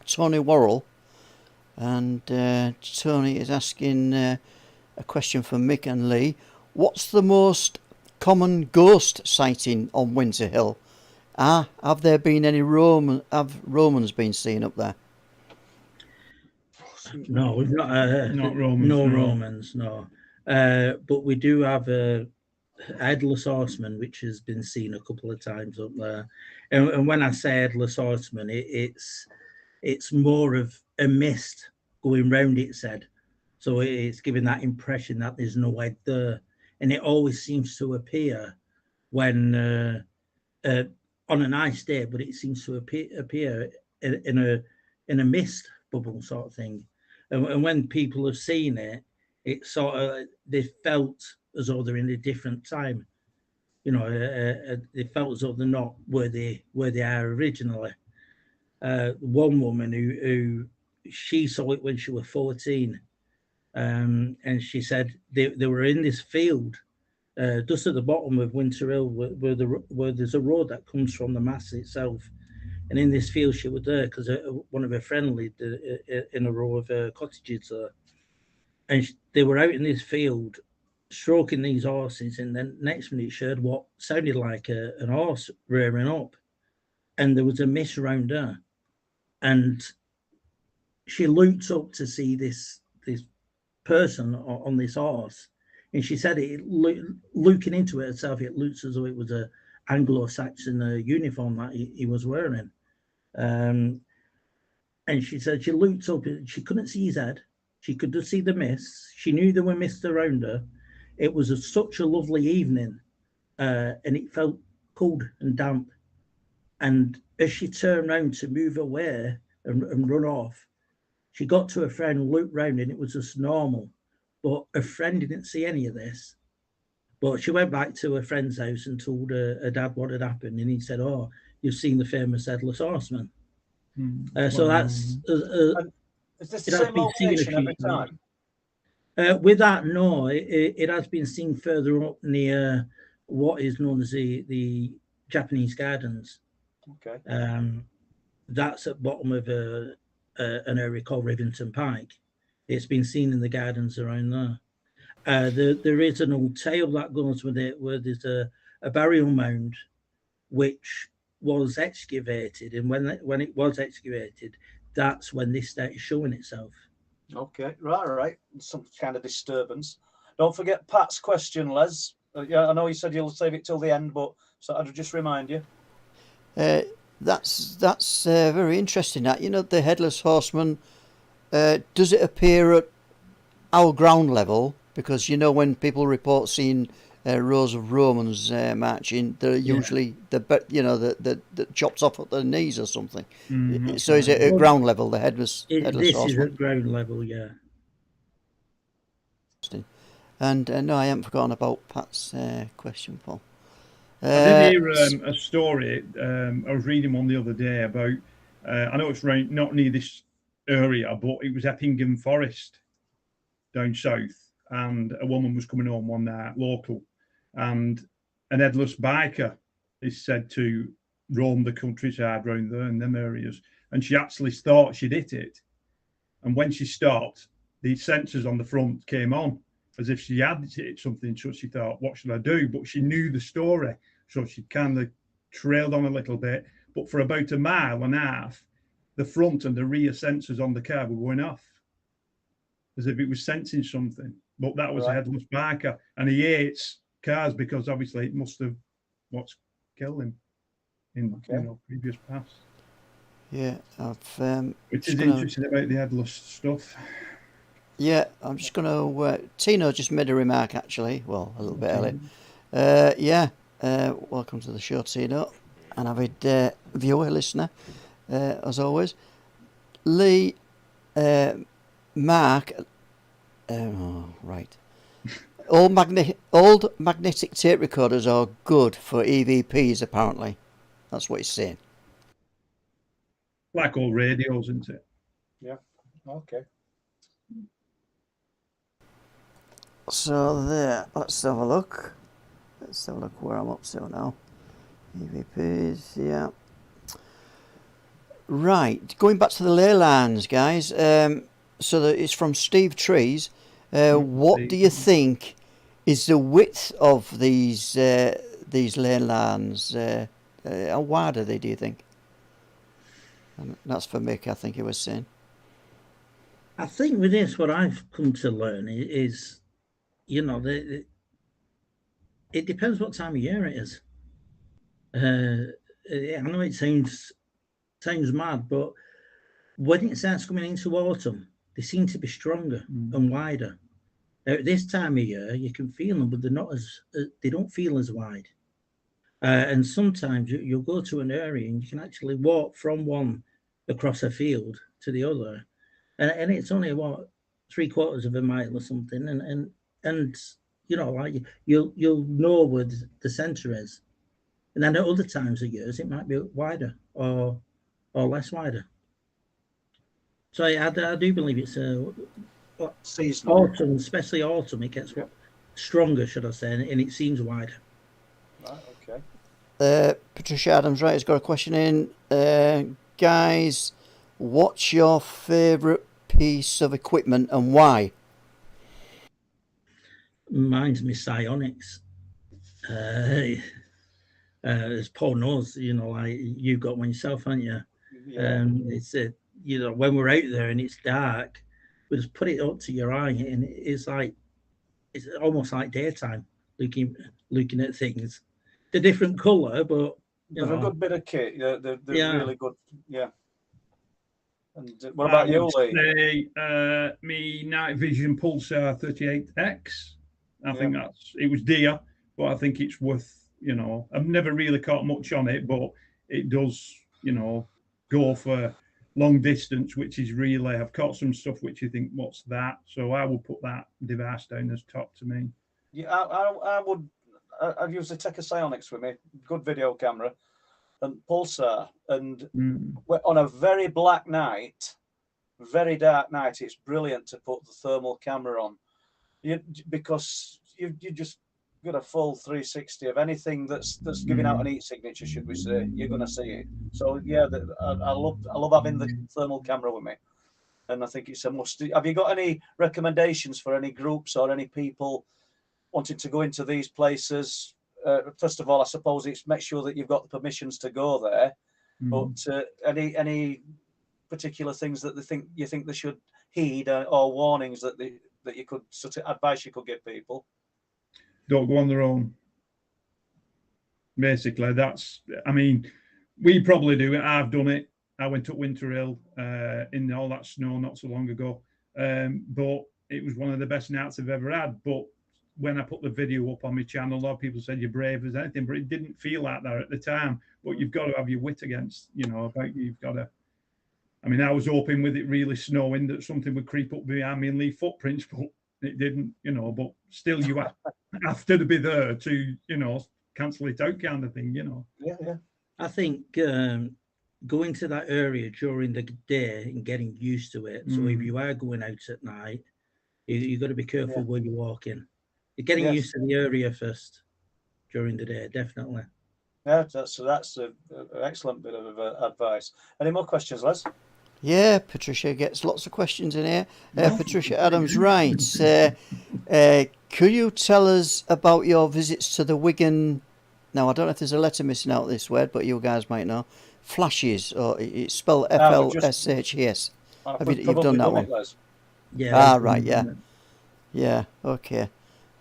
Tony Worrell. And Tony is asking a question for Mick and Lee. What's the most common ghost sighting on Winter Hill? Have there been any Romans been seen up there?
No, we've not.
Not Romans.
No Romans, no. But we do have a headless horseman, which has been seen a couple of times up there. And when I say headless horseman, it's more of a mist going round its head. So it's giving that impression that there's no head there. And it always seems to appear when on a nice day, but it seems to appear in a mist bubble sort of thing. And when people have seen it, it's sort of, they felt as though they're in a different time. You know, they felt as though they're not where they are originally. One woman who she saw it when she was 14, and she said they were in this field just at the bottom of Winter Hill, where there's a road that comes from the mast itself. And in this field, she was there because one of her friends lived in a row of cottages there. And they were out in this field stroking these horses. And then next minute, she heard what sounded like an horse rearing up. And there was a mist around her. And she looked up to see this person on this horse. And she said, looking into it herself, it looks as though it was a Anglo-Saxon uniform that he was wearing. And she said she looked up, she couldn't see his head. She could just see the mist. She knew there were mists around her. It was such a lovely evening, and it felt cold and damp. And as she turned round to move away and run off, she got to her friend, looked round, and it was just normal. But her friend didn't see any of this. But she went back to her friend's house and told her dad what had happened. And he said, "Oh, you've seen the famous Headless Horseman." So that's...
And is this the same location every time?
With that, no. It has been seen further up near what is known as the Japanese Gardens.
Okay.
That's at bottom of an area called Rivington Pike. It's been seen in the gardens around there. There is an old tale that goes with it, where there's a burial mound which was excavated, and when it was excavated, that's when this started showing itself.
Okay, right. Some kind of disturbance. Don't forget Pat's question, Les. Yeah, I know you said you'll save it till the end, but so I'd just remind you.
That's very interesting. That, you know, the Headless Horseman, does it appear at our ground level? Because, you know, when people report seeing rows of Romans marching, they're usually the chopped off at their knees or something. So is it at ground level, the Headless Horseman?
This is at ground level, yeah.
And no, I haven't forgotten about Pat's question, Paul.
I did hear a story. I was reading one the other day about. I know it's not near this area, but it was Eppingham Forest down south, and a woman was coming home one night, local, and an headless biker is said to roam the countryside round there in them areas, and she actually thought she'd hit it, and when she stopped, the sensors on the front came on, as if she had hit something. So she thought, what should I do? But she knew the story. So she kind of trailed on a little bit. But for about a mile and a half, the front and the rear sensors on the car were going off, as if it was sensing something. But that was a headless biker. And he hates cars because obviously it must have what's killed him in previous past.
Yeah,
which is interesting about the headless stuff.
Yeah, I'm just going to... Tino just made a remark, actually. Well, a little bit earlier. Welcome to the show, Tino. An avid viewer, listener, as always. Lee, Mark... right. Old magnetic tape recorders are good for EVPs, apparently. That's what he's saying.
Like all radios, isn't it?
Yeah, okay.
So there, let's have a look. Let's have a look where I'm up to now. EVPs, yeah. Right, going back to the ley lines, guys. So it's from Steve Trees. What do you think is the width of these ley lines? How wide are they, do you think? And that's for Mick, I think he was saying.
I think with this, what I've come to learn is, you know, it depends what time of year it is. I know it sounds mad, but when it starts coming into autumn, they seem to be stronger and wider. Now, at this time of year, you can feel them, but they're not they don't feel as wide. And sometimes you'll go to an area and you can actually walk from one across a field to the other, and it's only about 3/4 of a mile or something, and you know, like you'll know where the centre is, and then at other times of years it might be wider or less wider. So I do believe it's
seasonal.
Autumn, especially autumn, it gets stronger, should I say, and it seems wider.
Right, okay.
Patricia Adams, right, has got a question in. Guys, what's your favourite piece of equipment and why?
Mine's my psionics. As Paul knows, you know, like you've got one yourself, haven't you?
Yeah.
It's you know, when we're out there and it's dark, we just put it up to your eye, and it's almost like daytime looking at things. They're different colour, but
they're a good bit of kit. Yeah, they're really good. Yeah. And what about you, Lee?
Me night vision Pulsar 38X. I think it was dear, but I think it's worth You know, I've never really caught much on it, but it does, you know, go for long distance, which is really, I've caught some stuff which you think, what's that? So I will put that device down as top to me.
Yeah, I would. I've used the Tekka Psionics with me, good video camera, and pulsar, and on a very black night, very dark night, it's brilliant to put the thermal camera on, because you just got a full 360 of anything that's giving out an heat signature, should we say. You're going to see it. So yeah, I love having the thermal camera with me, and I think it's a must. Have you got any recommendations for any groups or any people wanting to go into these places? First of all, I suppose it's make sure that you've got the permissions to go there. But any particular things that you think they should heed, or warnings that you could sort of advice you could give people?
Don't go on their own. Basically, that's. I mean, we probably do it. I've done it. I went up Winter Hill in all that snow not so long ago, but it was one of the best nights I've ever had. But when I put the video up on my channel, a lot of people said you're brave as anything, but it didn't feel like that at the time. But you've got to have your wit against, you know, about you've got to. I mean, I was hoping with it really snowing that something would creep up behind me and leave footprints, but it didn't, you know. But still, you have to be there to, you know, cancel it out, kind of thing, you know.
Yeah.
I think going to that area during the day and getting used to it. So if you are going out at night, you've got to be careful where you walk in. You're getting used to the area first during the day, definitely.
Yeah, that's an excellent bit of advice. Any more questions, Les?
Yeah, Patricia gets lots of questions in here. Patricia Adams writes, could you tell us about your visits to the Wigan? Now, I don't know if there's a letter missing out this word, but you guys might know. Flashes, or it's spelled FLSHES. You've done that one?
Yeah.
Right, yeah. Yeah, okay.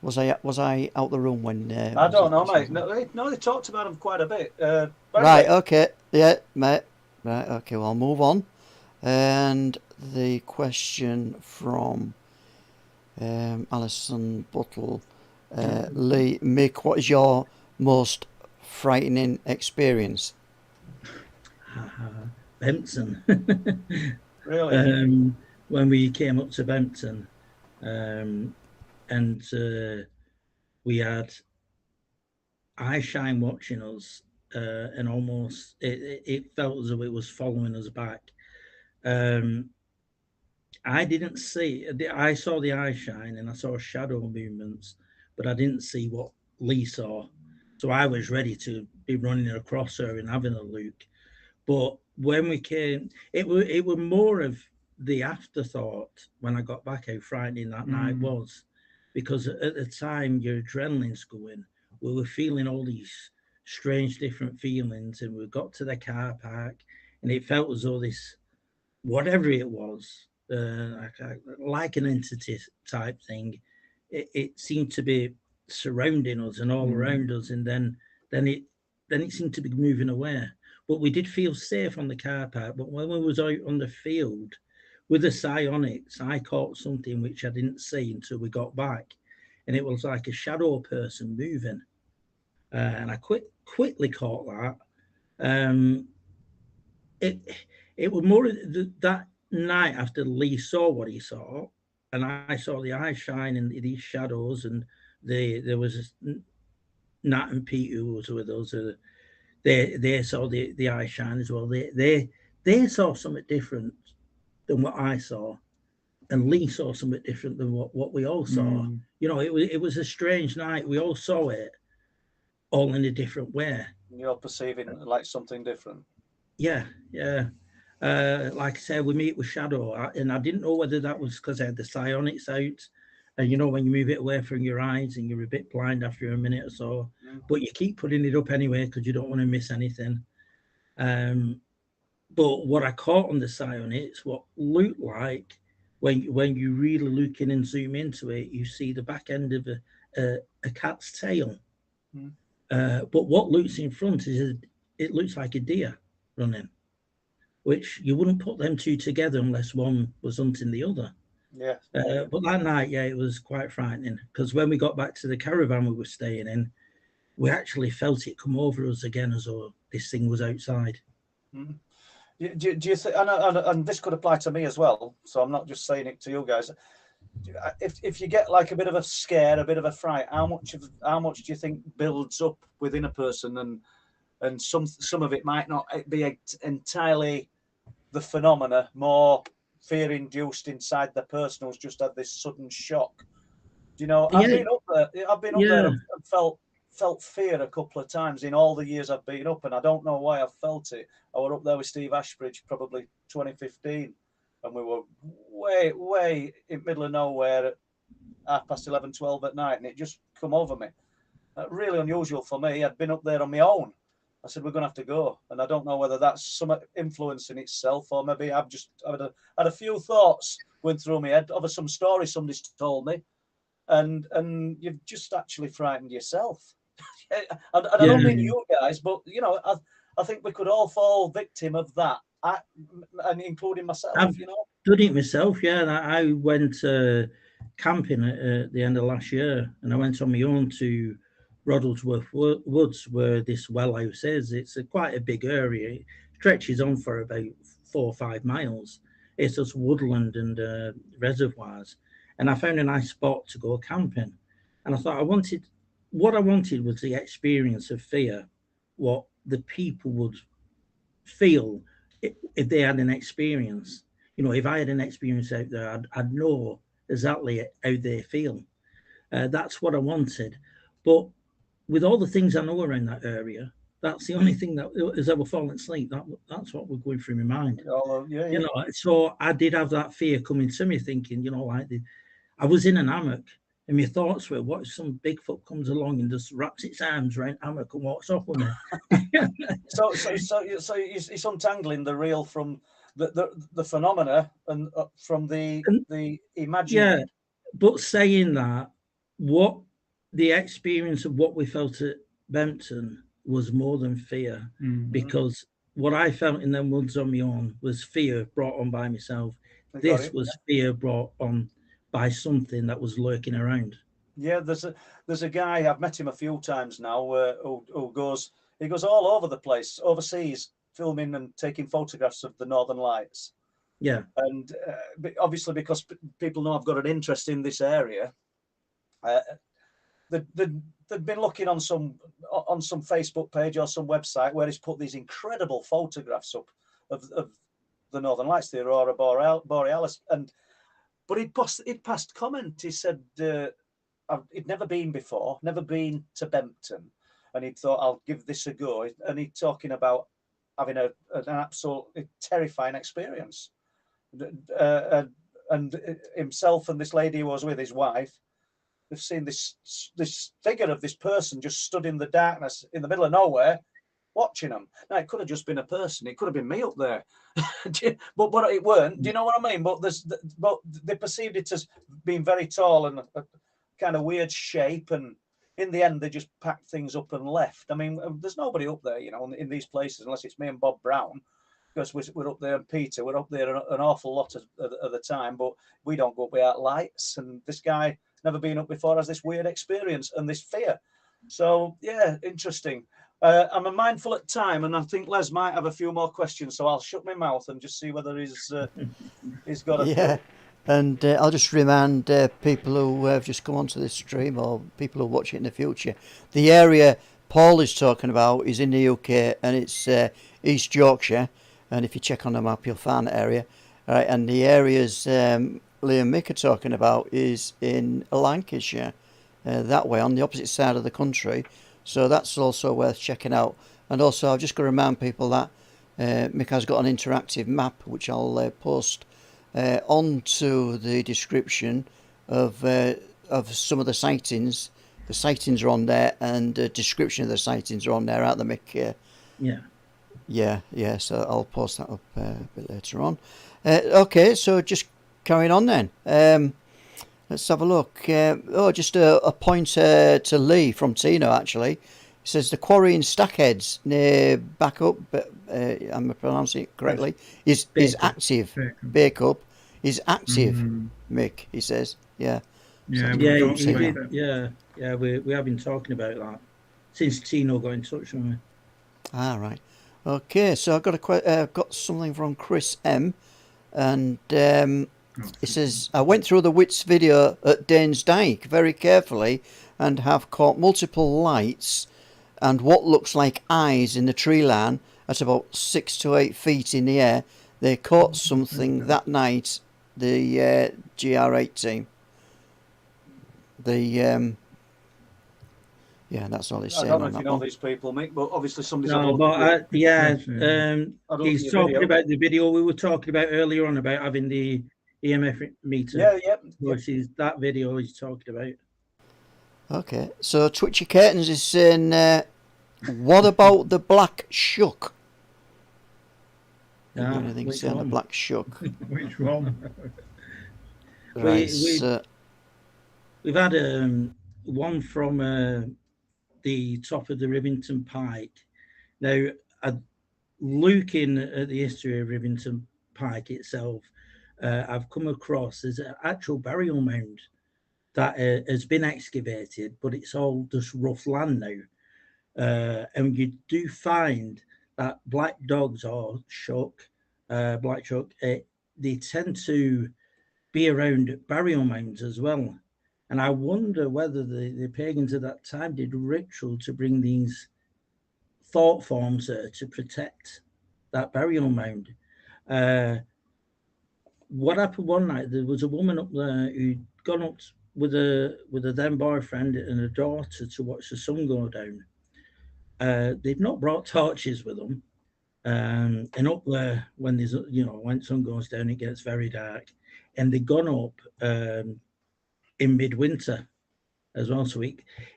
Was I out the room when?
I don't know, mate. No, they talked about them quite a bit.
Right, okay. Yeah, mate. Right, okay, well, I'll move on. And the question from Alison Buttle. Lee, Mick, what is your most frightening experience?
Bempton.
Really?
When we came up to Bempton, and we had eyeshine watching us, and almost it felt as though it was following us back. I didn't see. I saw the eyeshine and I saw shadow movements, but I didn't see what Lee saw. So I was ready to be running across her and having a look. But when we came, it was more of the afterthought when I got back how frightening that night was, because at the time your adrenaline's going. We were feeling all these strange different feelings, and we got to the car park and it felt as though this, whatever it was, like an entity type thing, it seemed to be surrounding us and all around us, and then it seemed to be moving away. But we did feel safe on the car park. But when we was out on the field with the psionics, I caught something which I didn't see until we got back, and it was like a shadow person moving, and I quickly caught that. It was more that night after Lee saw what he saw, and I saw the eyes shine in these shadows, and there was Nat and Pete who was with us. They saw the eye shine as well. They saw something different than what I saw, and Lee saw something different than what we all saw. You know, it was a strange night. We all saw it, all in a different way.
You're perceiving like something different.
Yeah. Like I said, we meet with shadow, and I didn't know whether that was because I had the psionics out, and you know when you move it away from your eyes and you're a bit blind after a minute or so, but you keep putting it up anyway because you don't want to miss anything. But what I caught on the psionics, what looked like when you really look in and zoom into it, you see the back end of a cat's tail. But what looks in front it looks like a deer running, which you wouldn't put them two together unless one was hunting the other.
Yeah.
But that night, it was quite frightening, because when we got back to the caravan we were staying in, we actually felt it come over us again as though this thing was outside.
Mm. Do you think, and this could apply to me as well, so I'm not just saying it to you guys. If you get like a bit of a scare, a bit of a fright, how much do you think builds up within a person, and some of it might not be entirely the phenomena, more fear induced inside the person who's just had this sudden shock. Do you know? I've been up there and felt fear a couple of times in all the years I've been up, and I don't know why I've felt it. I was up there with Steve Ashbridge probably 2015, and we were way in the middle of nowhere at 11:30, 12 at night, and it just come over me. Really unusual for me. I'd been up there on my own. I said, we're going to have to go. And I don't know whether that's some influence in itself, or maybe I've just had a few thoughts going through my head of some story somebody's told me, and you've just actually frightened yourself. I don't mean you guys, but, you know, I think we could all fall victim of that, and including myself,
I've
you know.
done it myself, yeah. I went camping at the end of last year, and I went on my own to Roddlesworth Woods, where this well house is. It's quite a big area. It stretches on for about 4 or 5 miles. It's just woodland and reservoirs. And I found a nice spot to go camping. And I thought what I wanted was the experience of fear, what the people would feel if they had an experience. You know, if I had an experience out there, I'd know exactly how they feel. That's what I wanted. But with all the things I know around that area, that's the only thing that, as I was falling asleep, that's what was going through my mind.
Oh, yeah.
You know, so I did have that fear coming to me, thinking, you know, like I was in an hammock, and my thoughts were, what if some Bigfoot comes along and just wraps its arms around the hammock and walks off with me?
So it's untangling the real from the phenomena and from the imaginary.
Yeah, but saying that, what the experience of what we felt at Bempton was more than fear, because what I felt in them woods on my own was fear brought on by myself. This was fear brought on by something that was lurking around.
Yeah, there's a guy, I've met him a few times now, who goes all over the place, overseas, filming and taking photographs of the Northern Lights.
Yeah,
and obviously because people know I've got an interest in this area, they've been looking on some Facebook page or some website where he's put these incredible photographs up of the Northern Lights, the Aurora Borealis, but he'd passed comment. He said he'd never been before, never been to Bempton, and he thought, I'll give this a go. And he's talking about having an absolutely terrifying experience. And himself and this lady who was with his wife, they've seen this figure of this person just stood in the darkness in the middle of nowhere, watching them. Now, it could have just been a person. It could have been me up there, but it weren't. Do you know what I mean? But they perceived it as being very tall and a kind of weird shape, and in the end, they just packed things up and left. I mean, there's nobody up there, you know, in these places, unless it's me and Bob Brown, because we're up there, and Peter, we're up there an awful lot of the time, but we don't go up without lights. And this guy, never been up before, has this weird experience and this fear. So, yeah, interesting. I'm mindful at time, and I think Les might have a few more questions, so I'll shut my mouth and just see whether he's got a...
Yeah. And I'll just remind people who have just come onto this stream, or people who watch it in the future, the area Paul is talking about is in the UK, and it's East Yorkshire. And if you check on the map, you'll find the area. All right, and the areas Lee and Mick are talking about is in Lancashire, that way, on the opposite side of the country. So that's also worth checking out. And also, I've just got to remind people that Mick has got an interactive map, which I'll post onto the description of some of the sightings. The sightings are on there, and the description of the sightings are on there, aren't they, Mick? Yeah. So I'll post that up a bit later on. Okay, so just carrying on then. Let's have a look. Just a pointer to Lee from Tino, actually. He says the quarry in Stackheads near Backup, am I pronouncing it correctly, is active. Backup is active, Mick, he says. Yeah.
We have been talking about that since Tino got in touch with me.
Ah, right. Okay, so I've got something from Chris M, and he says, I went through the WITS video at Dane's Dyke very carefully and have caught multiple lights and what looks like eyes in the tree line at about 6 to 8 feet in the air. They caught something that night, the GR8 team. Yeah, that's all he's saying.
I don't know
on
if
that
you know
one.
these people, Mick, but obviously somebody's
No,
had a look
but
at you.
he's talking about the video we were talking about earlier on about having the EMF meter.
Yeah.
Which is that video he's talking about.
Okay, so Twitchy Curtains is saying, what about the black shuck? You got anything to say on the black shuck?
Which one?
Right,
We've had one from the top of the Rivington Pike. Now, looking at the history of Rivington Pike itself, I've come across there's an actual burial mound that has been excavated, but it's all just rough land now. And you do find that black dogs or black shuck, they tend to be around burial mounds as well. And I wonder whether the pagans at that time did ritual to bring these thought forms to protect that burial mound. What happened one night, there was a woman up there who'd gone up with a then boyfriend and a daughter to watch the sun go down. They'd not brought torches with them. And up there, when there's, when sun goes down, it gets very dark. And they'd gone up in midwinter as well. So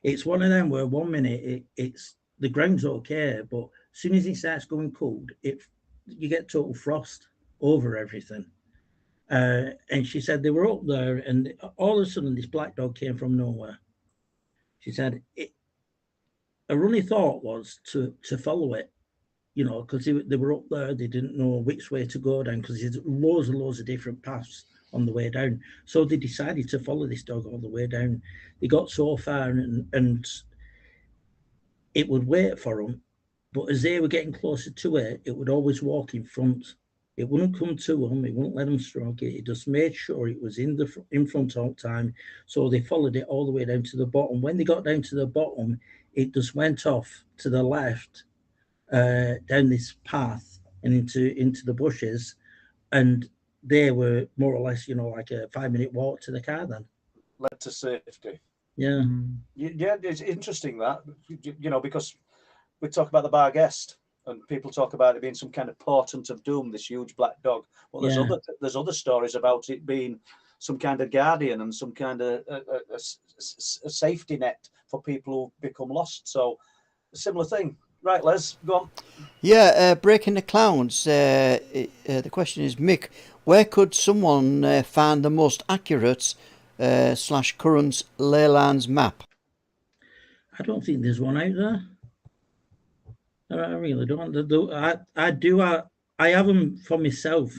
it's one of them where 1 minute it's the ground's okay, but as soon as it starts going cold, you get total frost over everything. And she said they were up there, and all of a sudden this black dog came from nowhere. She said a running thought was to follow it, because they were up there. They didn't know which way to go down because there's loads of different paths on the way down. So they decided to follow this dog all the way down. They got so far and it would wait for them. But as they were getting closer to it, it would always walk in front. It wouldn't come to them. It wouldn't let them stroke it. It just made sure it was in front all the time. So they followed it all the way down to the bottom. When they got down to the bottom, it just went off to the left down this path and into the bushes. And they were more or less, like a 5-minute walk to the car then.
Led to safety.
Yeah.
Yeah, it's interesting that, because we talk about the bar guest and people talk about it being some kind of portent of doom, this huge black dog. Well, there's other stories about it being some kind of guardian and some kind of a safety net for people who become lost. So a similar thing. Right, Les, go on.
Yeah, Breaking the Clouds. The question is, Mick, where could someone find the most accurate / current ley lines map?
I don't think there's one out there. I really don't. I have them for myself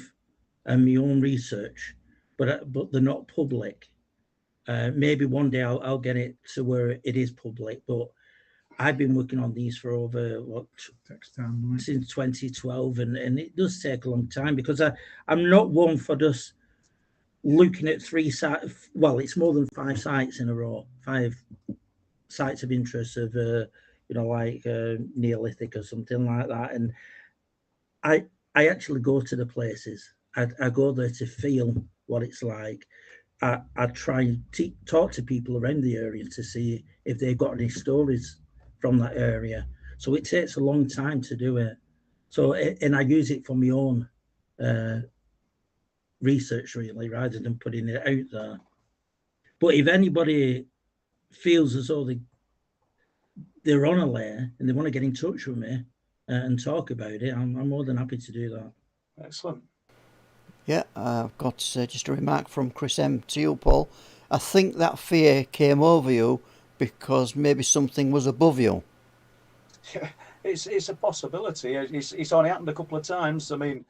and my own research, but they're not public. Maybe one day I'll get it to where it is public, but I've been working on these for over since 2012, and it does take a long time because I'm not one for just looking at 3 sites. Well, it's more than 5 sites in a row, 5 sites of interest of like Neolithic or something like that. And I actually go to the places. I go there to feel what it's like. I try and talk to people around the area to see if they've got any stories from that area. So it takes a long time to do it. So, and I use it for my own research really, rather than putting it out there. But if anybody feels as though they're on a layer and they want to get in touch with me and talk about it, I'm more than happy to do that.
Excellent.
Yeah, I've got just a remark from Chris M to you, Paul. I think that fear came over you because maybe something was above you.
Yeah, it's a possibility. It's only happened a couple of times. I mean,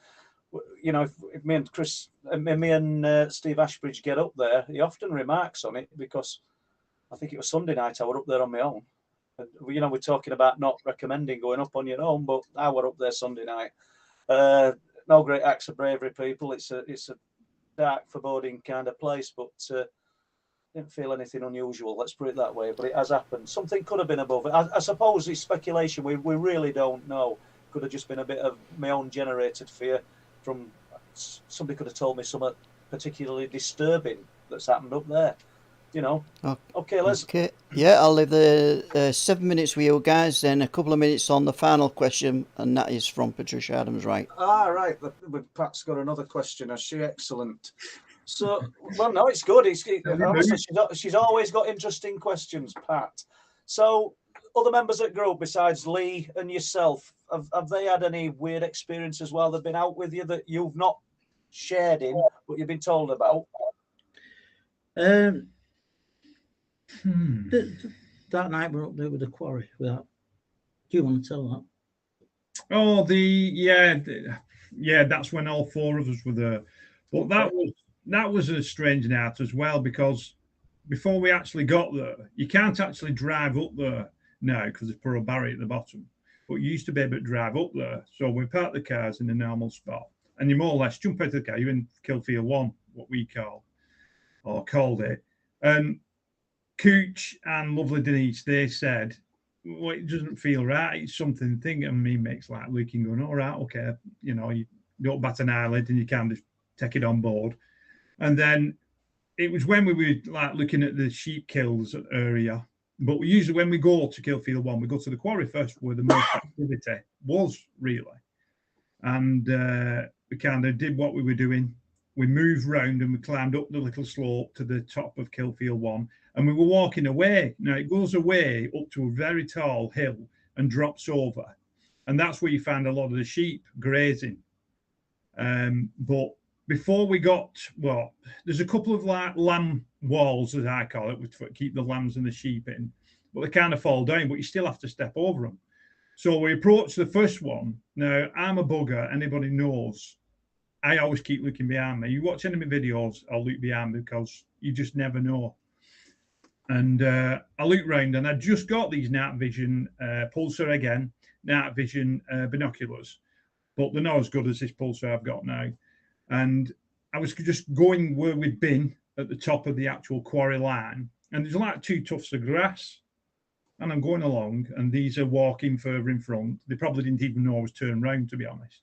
if me and Chris, me and Steve Ashbridge get up there, he often remarks on it because I think it was Sunday night I were up there on my own, And, we're talking about not recommending going up on your own, but I were up there Sunday night. No great acts of bravery, people. It's a dark, foreboding kind of place, but didn't feel anything unusual. Let's put it that way. But it has happened. Something could have been above it. I suppose it's speculation. We really don't know. Could have just been a bit of my own generated fear from somebody could have told me something particularly disturbing that's happened up there. Okay, let's.
Okay. Yeah, I'll leave the 7 minutes with you guys, then a couple of minutes on the final question, and that is from Patricia Adams, right?
Right. Pat's got another question. Is she excellent? So, well, no, it's good. Honestly, she's always got interesting questions, Pat. So, other members of the group besides Lee and yourself, have they had any weird experiences while they've been out with you that you've not shared in, but you've been told about?
That night we're up there with the quarry. Do you want to tell that?
Oh, that's when all four of us were there. But that was a strange night as well, because before we actually got there, you can't actually drive up there now because there's put a barrier at the bottom. But you used to be able to drive up there. So we parked the cars in a normal spot, and you more or less jump out of the car. You're in Killfield 1, what we called it. And Cooch and lovely Denise, they said, well, it doesn't feel right. It's something thing. And me makes like looking, going, all right, okay. You don't bat an eyelid and you can just take it on board. And then it was when we were like looking at the sheep kills area. But usually when we go to Killfield 1, we go to the quarry first, where the most activity was really. And we kind of did what we were doing. We moved round and we climbed up the little slope to the top of Killfield 1, and we were walking away. Now it goes away up to a very tall hill and drops over, and that's where you find a lot of the sheep grazing. But before we got, there's a couple of like lamb walls, as I call it, to keep the lambs and the sheep in, but they kind of fall down, but you still have to step over them. So we approached the first one. Now I'm a bugger, anybody knows. I always keep looking behind me. You watch any of my videos, I'll look behind me because you just never know. And I looked round and I just got these night vision Pulsar again, night vision binoculars, but they're not as good as this Pulsar I've got now. And I was just going where we'd been at the top of the actual quarry line, and there's like two tufts of grass. And I'm going along, and these are walking further in front. They probably didn't even know I was turned round, to be honest.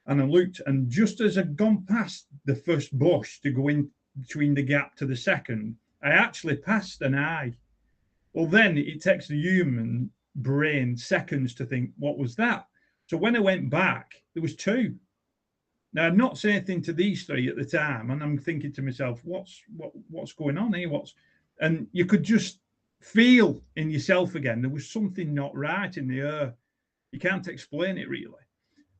And I looked, and just as I'd gone past the first bush to go in between the gap to the second, I actually passed an eye. Well, then it takes the human brain seconds to think, what was that? So when I went back, there was two. Now, I'd not said anything to these three at the time, and I'm thinking to myself, what's going on here? And you could just feel in yourself again, there was something not right in the air. You can't explain it really.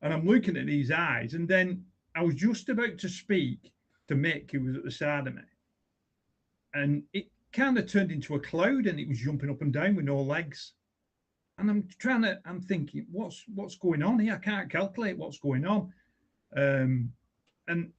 And I'm looking at these eyes, and then I was just about to speak to Mick, who was at the side of me. And it kind of turned into a cloud, and it was jumping up and down with no legs. And I'm thinking, what's going on here? I can't calculate what's going on. And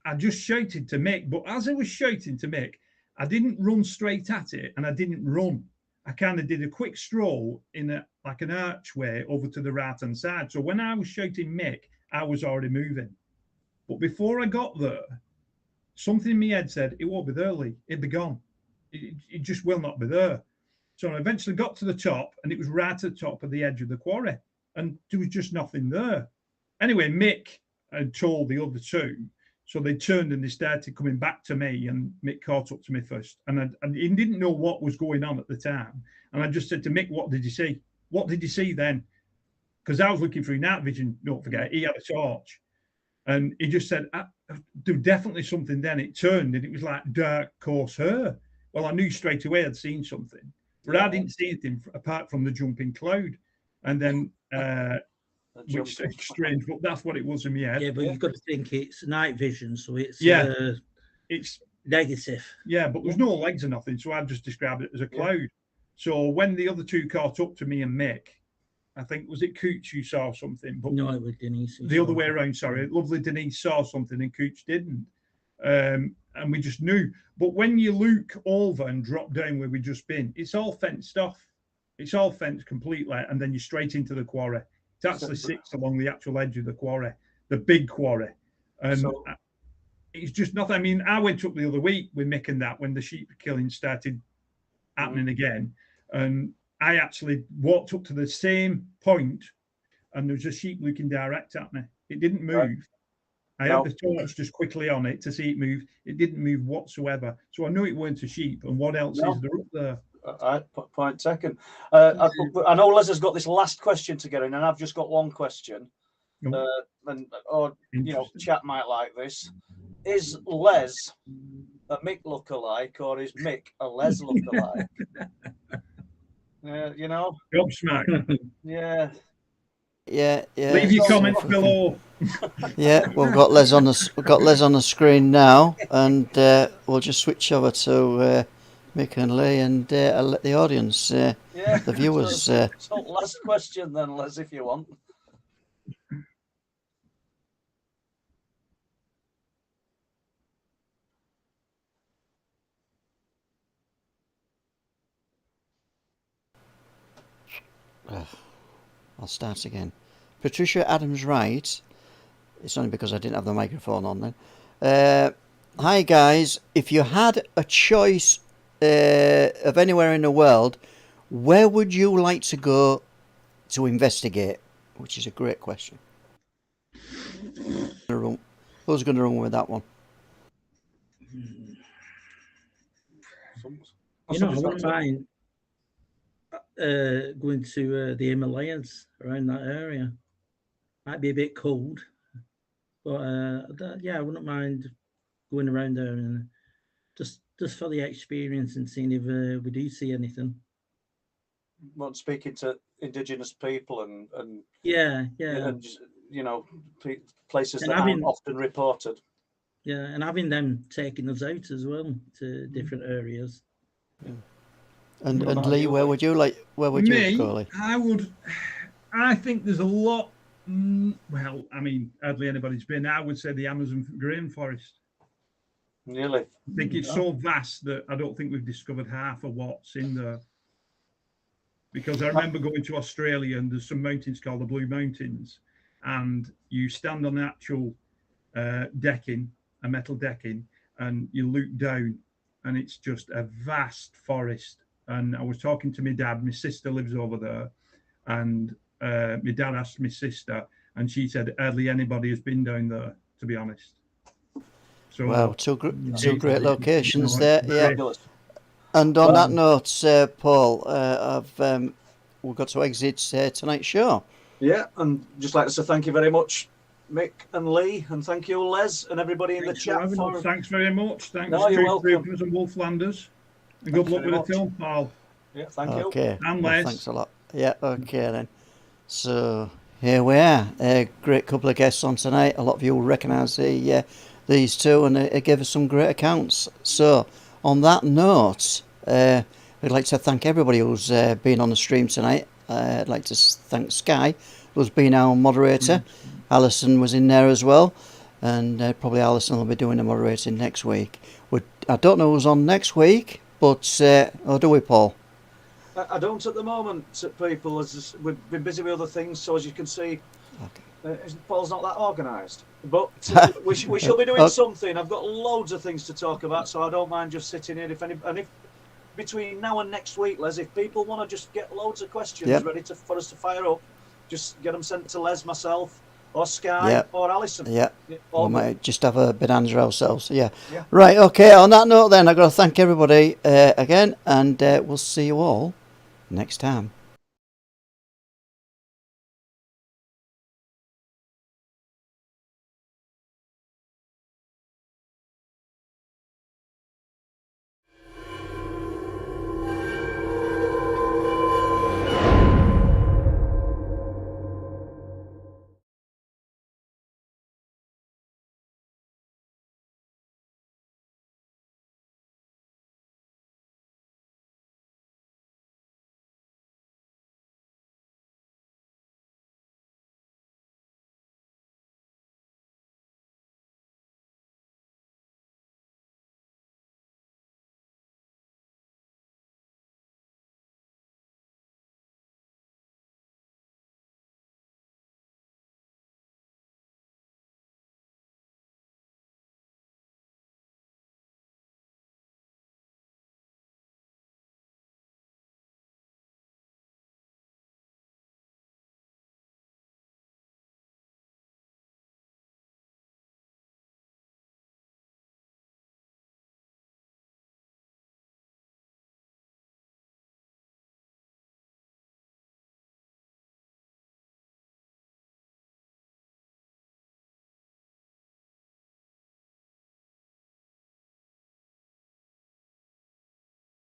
I just shouted to Mick. But as I was shouting to Mick, I didn't run straight at it, and I didn't run. I kind of did a quick stroll in like an archway over to the right-hand side. So when I was shouting Mick, I was already moving. But before I got there, something in my head said, it won't be there, Lee. It'd be gone. It just will not be there. So I eventually got to the top, and it was right at the top of the edge of the quarry. And there was just nothing there. Anyway, Mick had told the other two, so they turned and they started coming back to me, and Mick caught up to me first. And he didn't know what was going on at the time. And I just said to Mick, what did you see? What did you see then? Because I was looking through night vision, don't forget, he had a torch. And he just said, there was definitely something then. It turned, and it was like dark, coarse hair. Well, I knew straight away I'd seen something. But I didn't see anything apart from the jumping cloud. And then, which is strange, but that's what it was in my head.
Yeah, but you've got to think it's night vision, so it's
it's
negative.
Yeah, but there's no legs or nothing, so I've just described it as a cloud. Yeah. So when the other two caught up to me and Mick, I think, was it Cooch who saw something? But
no, it was Denise.
The other way around, sorry. Lovely Denise saw something and Cooch didn't. And we just knew. But when you look over and drop down where we've just been, it's all fenced off. It's all fenced completely, and then you're straight into the quarry. It actually sits along the actual edge of the quarry, the big quarry. And it's just nothing. I mean, I went up the other week with Mick and that when the sheep killing started happening again. And I actually walked up to the same point, and there was a sheep looking direct at me. It didn't move. Right. I had the torch just quickly on it to see it move. It didn't move whatsoever. So I knew it weren't a sheep. And what else is there up there?
Point taken. I know Les has got this last question to get in, and I've just got one question. Chat might like this. Is Les a Mick lookalike, or is Mick a Les lookalike?
Gobsmack.
Yeah.
Yeah.
Leave your comments below.
Yeah, we've got Les on the screen now, and we'll just switch over to Mick and Lee, and I'll let the audience, the viewers.
So last question then, Les, if you want.
I'll start again. Patricia Adams writes, it's only because I didn't have the microphone on then. Hi guys, if you had a choice of anywhere in the world, where would you like to go to investigate? Which is a great question. Who's going to run with that one?
I wouldn't mind going to the Himalayas around that area. Might be a bit cold, but I wouldn't mind going around there and just for the experience and seeing if we do see anything.
Well, speaking to indigenous people and and places that aren't often reported.
Yeah, and having them taking us out as well to different areas.
Yeah. And Lee, where would you go, Lee?
I think there's a lot. Well, I mean, hardly anybody's been. I would say the Amazon rainforest.
Really?
I think it's so vast that I don't think we've discovered half of what's in there. Because I remember going to Australia, and there's some mountains called the Blue Mountains, and you stand on the actual decking, a metal decking, and you look down, and it's just a vast forest. And I was talking to my dad. My sister lives over there, and my dad asked my sister, and she said hardly anybody has been down there, to be honest. So
wow, two great locations there. Yeah. And on that note, Paul, we've got to exit tonight's show.
Yeah, and just like to say thank you very much, Mick and Lee, and thank you, Les, and everybody in the chat.
Thanks very much. Thanks,
you're welcome.
Troopers and Wolflanders. And good luck with the film, Paul.
Yeah, thank you.
Okay.
And Les.
Thanks a lot. Yeah, okay then. So here we are. A great couple of guests on tonight. A lot of you will recognise these two, and they gave us some great accounts. So on that note, I'd like to thank everybody who's been on the stream tonight. I'd like to thank Sky, who's been our moderator. Alison was in there as well, and probably Alison will be doing the moderating next week. I don't know who's on next week, but or do we, Paul?
I don't at the moment, people, as we've been busy with other things, so as you can see, Paul's not that organised. But we shall be doing something. I've got loads of things to talk about, so I don't mind just sitting here. If between now and next week, Les, if people want to just get loads of questions ready for us to fire up, just get them sent to Les, myself, or Sky, or Alison.
Yeah, we might just have a bit answer ourselves. Yeah. Right, okay, on that note then, I've got to thank everybody again, and we'll see you all next time.